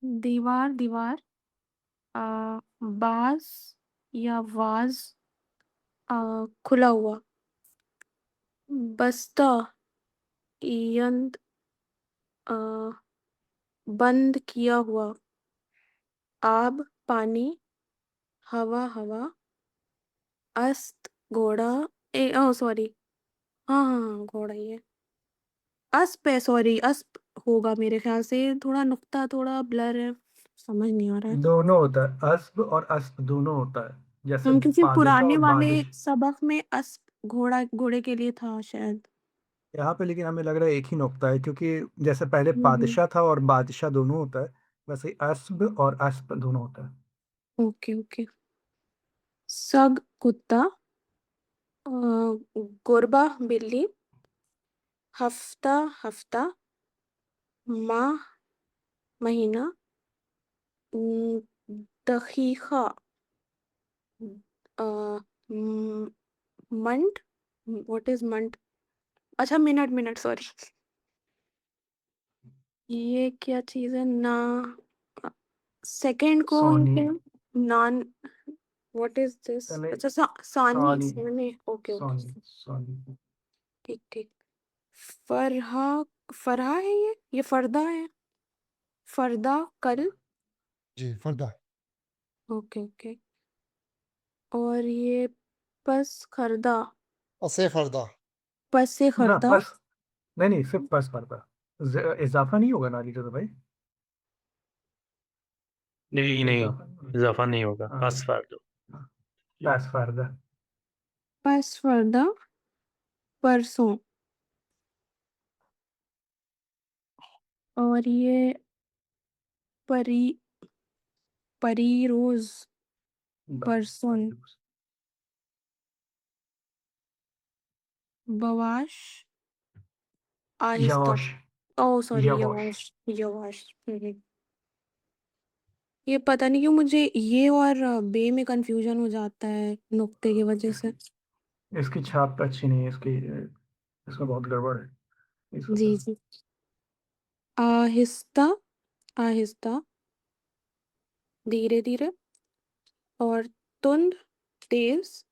दीवार दीवार, बाज या वाज, खुला हुआ। बस्ता, यंद, अ, बंद किया हुआ। आब पानी, हवा हवा, अस्त घोड़ा। सॉरी, हाँ हाँ हाँ, घोड़ा ही है। अस्प है, सॉरी अस्प होगा मेरे ख्याल से। थोड़ा नुक्ता थोड़ा ब्लर है, समझ नहीं आ रहा है। दोनों होता है, अस्प और अस्प दोनों होता है। जैसे क्योंकि पादिशा पुराने और वाले बादिश। सबक में अस्प घोड़े के लिए था शायद। यहाँ पे लेकिन हमें लग रहा है एक ही नुक्ता है, क्योंकि जैसे पहले हम्म। पादिशा था और बादशाह दोनों होता है, वैसे ही अस्प और अस्प दोनों होता है। Okay okay. सग कुत्ता, गुरबा बिल्ली, हफ्ता हफ्ता, माह महीना, न, दकीका, मंट। What is मंट? अच्छा, मिनट मिनट, सॉरी। ये क्या चीज है ना? सेकंड को सोनी, ये नॉन। What is this? तने, अच्छा, सानी सोनी, सानी। Okay okay. सोनी, सोनी। ठीक ठीक। फरहा फरहा है ये फरदा है। फरदा कल। जी, फर्दा। Okay okay. और ये पस खरदा, असे फर्दा। पस से ना खरदा। बस, नहीं नहीं, सिर्फ बस पड़ता। इजाफा नहीं होगा नाली तो भाई। नहीं, नहीं, इजाफा नहीं होगा। इज़ाफ़ा नहीं होगा, हाँ, बस फ़र्द। हाँ, बस फर्दा। पस फरदा, परसों। और ये परी परी रोज, परसों। बवाश, आहिस्ता। यवाश, ओ सॉरी, यवाश। यवाश यवाश। ये पता नहीं क्यों मुझे ये और बे में कंफ्यूजन हो जाता है नुक्ते की वजह से। इसकी छाप अच्छी नहीं है, इसकी इसमें बहुत गड़बड़ है इस जी वजह से। जी। आहिस्ता आहिस्ता, धीरे धीरे। और तुंद, तेज।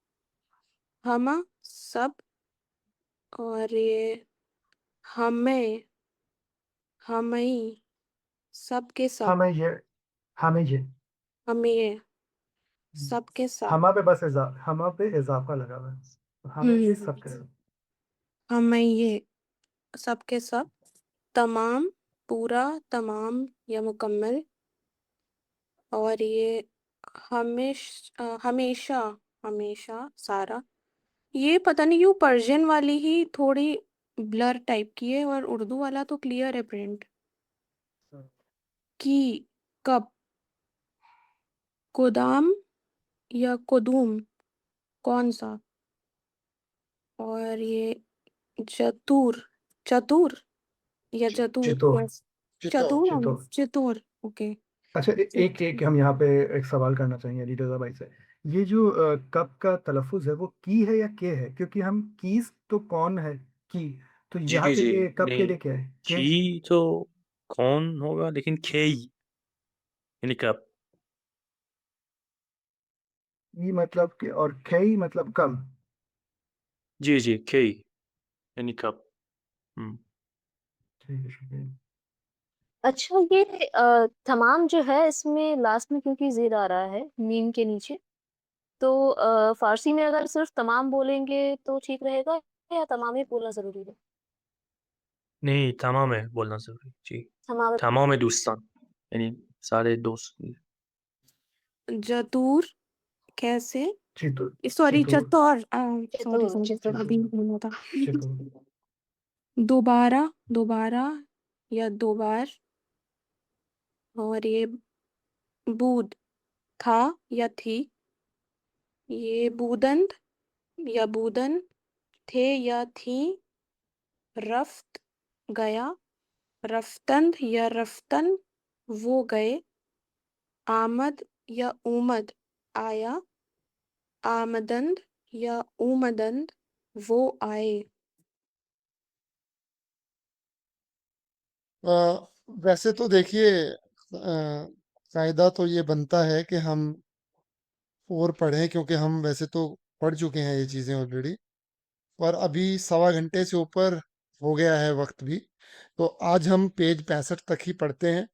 हमा, सब। और ये हमें, हमई, सबके सब। हमें ये हमें, सबके सब। हमा पे इजाफा लगा हुआ है, तो हमें ये हम्म। सब के सब। हमें ये, सबके सब। तमाम, पूरा, तमाम या मुकम्मल। और ये हमेशा, हमेशा सारा। ये पता नहीं क्यों पर्शियन वाली ही थोड़ी ब्लर टाइप की है, और उर्दू वाला तो क्लियर है प्रिंट। की, कब। गोदाम या कुदूम, कौन सा। और ये चतुर, चतुर या चि- चतुर, चितौर, yes। चित्तौर। चतुर चितौर। चितौर। ओके। अच्छा, एक एक हम यहाँ पे एक सवाल करना चाहेंगे अली रजा भाई से। ये जो कप का तलफ़ुज़ है वो की है या के है? क्योंकि हम कीस तो कौन है की, तो जी, यहाँ जी, के जी। लिए कप के नहीं, लिए क्या है? के? खी तो कौन होगा, लेकिन खेई यानी कप। ई मतलब के और खेई मतलब कम। जी, जी, खेई यानी कप। हुँ। ठीक है, शुक्रिया। अच्छा, ये तमाम जो है इसमें लास्ट में क्योंकि ज़ेर आ रहा है मीम के नीचे, तो फ़ारसी में अगर सिर्फ़ तमाम बोलेंगे तो ठीक रहेगा या तमाम ही बोलना ज़रूरी है? नहीं, तमाम है बोलना ज़रूरी। जी, तमाम तमाम दोस्तान यानी सारे दोस्त। जतूर कैसे? Chittoor, sorry Chittoor, Chittoor sorry Chittoor, sorry Chittoor. अभी बोला था। चितुर। दोबारा दोबारा या दो बार, और ये बूद था या थी, ये बूदंद या बूदन, थे या थी, रफ्त गया, रफ्तंद या रफ्तन वो गए, आमद या ऊमद आया, आमदंद या ऊमदंद वो आए। वैसे तो देखिए कायदा तो ये बनता है कि हम और पढ़ें, क्योंकि हम वैसे तो पढ़ चुके हैं ये चीज़ें ऑलरेडी, और अभी 1.25 घंटे से ऊपर हो गया है वक्त भी। तो आज हम पेज 65 तक ही पढ़ते हैं।